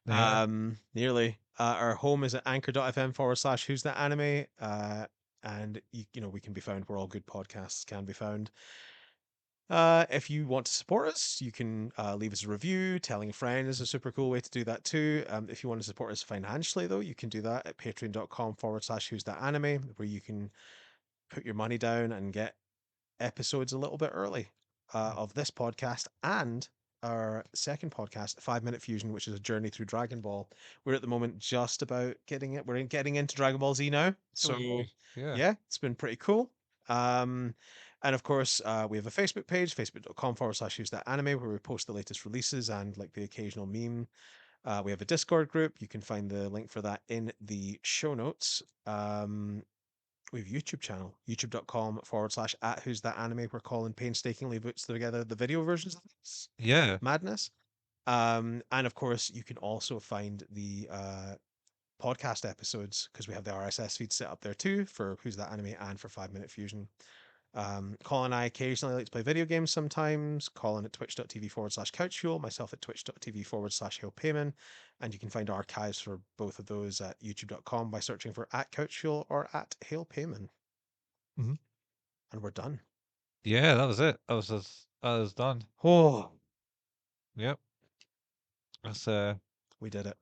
A: Yeah.
B: Nearly. Our home is at anchor.fm/ who's that anime. And we can be found where all good podcasts can be found. If you want to support us, you can leave us a review. Telling a friend is a super cool way to do that too. If you want to support us financially, though, you can do that at patreon.com/ who's that anime, where you can put your money down and get episodes a little bit early of this podcast and our second podcast, 5 Minute Fusion, which is a journey through Dragon Ball. We're at the moment just about getting it. Getting into Dragon Ball Z now,
A: Oh,
B: so
A: nice. Yeah.
B: yeah, it's been pretty cool. And of course, we have a Facebook page, facebook.com/ who's that anime, where we post the latest releases and like the occasional meme. We have a Discord group. You can find the link for that in the show notes. We have a YouTube channel, youtube.com/ who's that anime, where Colin painstakingly puts together the video versions of this
A: Yeah.
B: madness. And of course, you can also find the podcast episodes because we have the RSS feed set up there too for Who's That Anime and for 5 Minute Fusion. Colin and I occasionally like to play video games sometimes. Colin at twitch.tv/couchfuel, myself at twitch.tv/hailpayman. And you can find archives for both of those at youtube.com by searching for @couchfuel or @hailpayman.
A: Hmm.
B: And we're done.
A: Yeah, that was it. That was done.
B: Oh,
A: Yep. That's
B: we did it.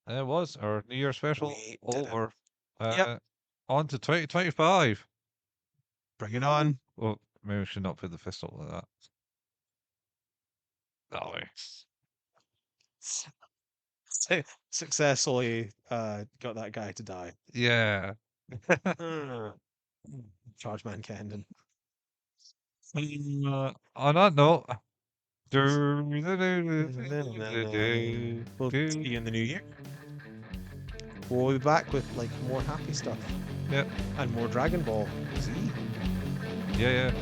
A: it was our New Year special
B: We did it.
A: over.
B: Yep.
A: Uh, on to 2025.
B: Bring it on.
A: Well, maybe we should not put the fist up like that. That way.
B: Successfully got that guy to die.
A: Yeah.
B: Charge man Kendon.
A: On that note,
B: We'll see you in the new year. We'll be back with like more happy stuff
A: yep.
B: and more Dragon Ball Z.
A: Yeah, yeah.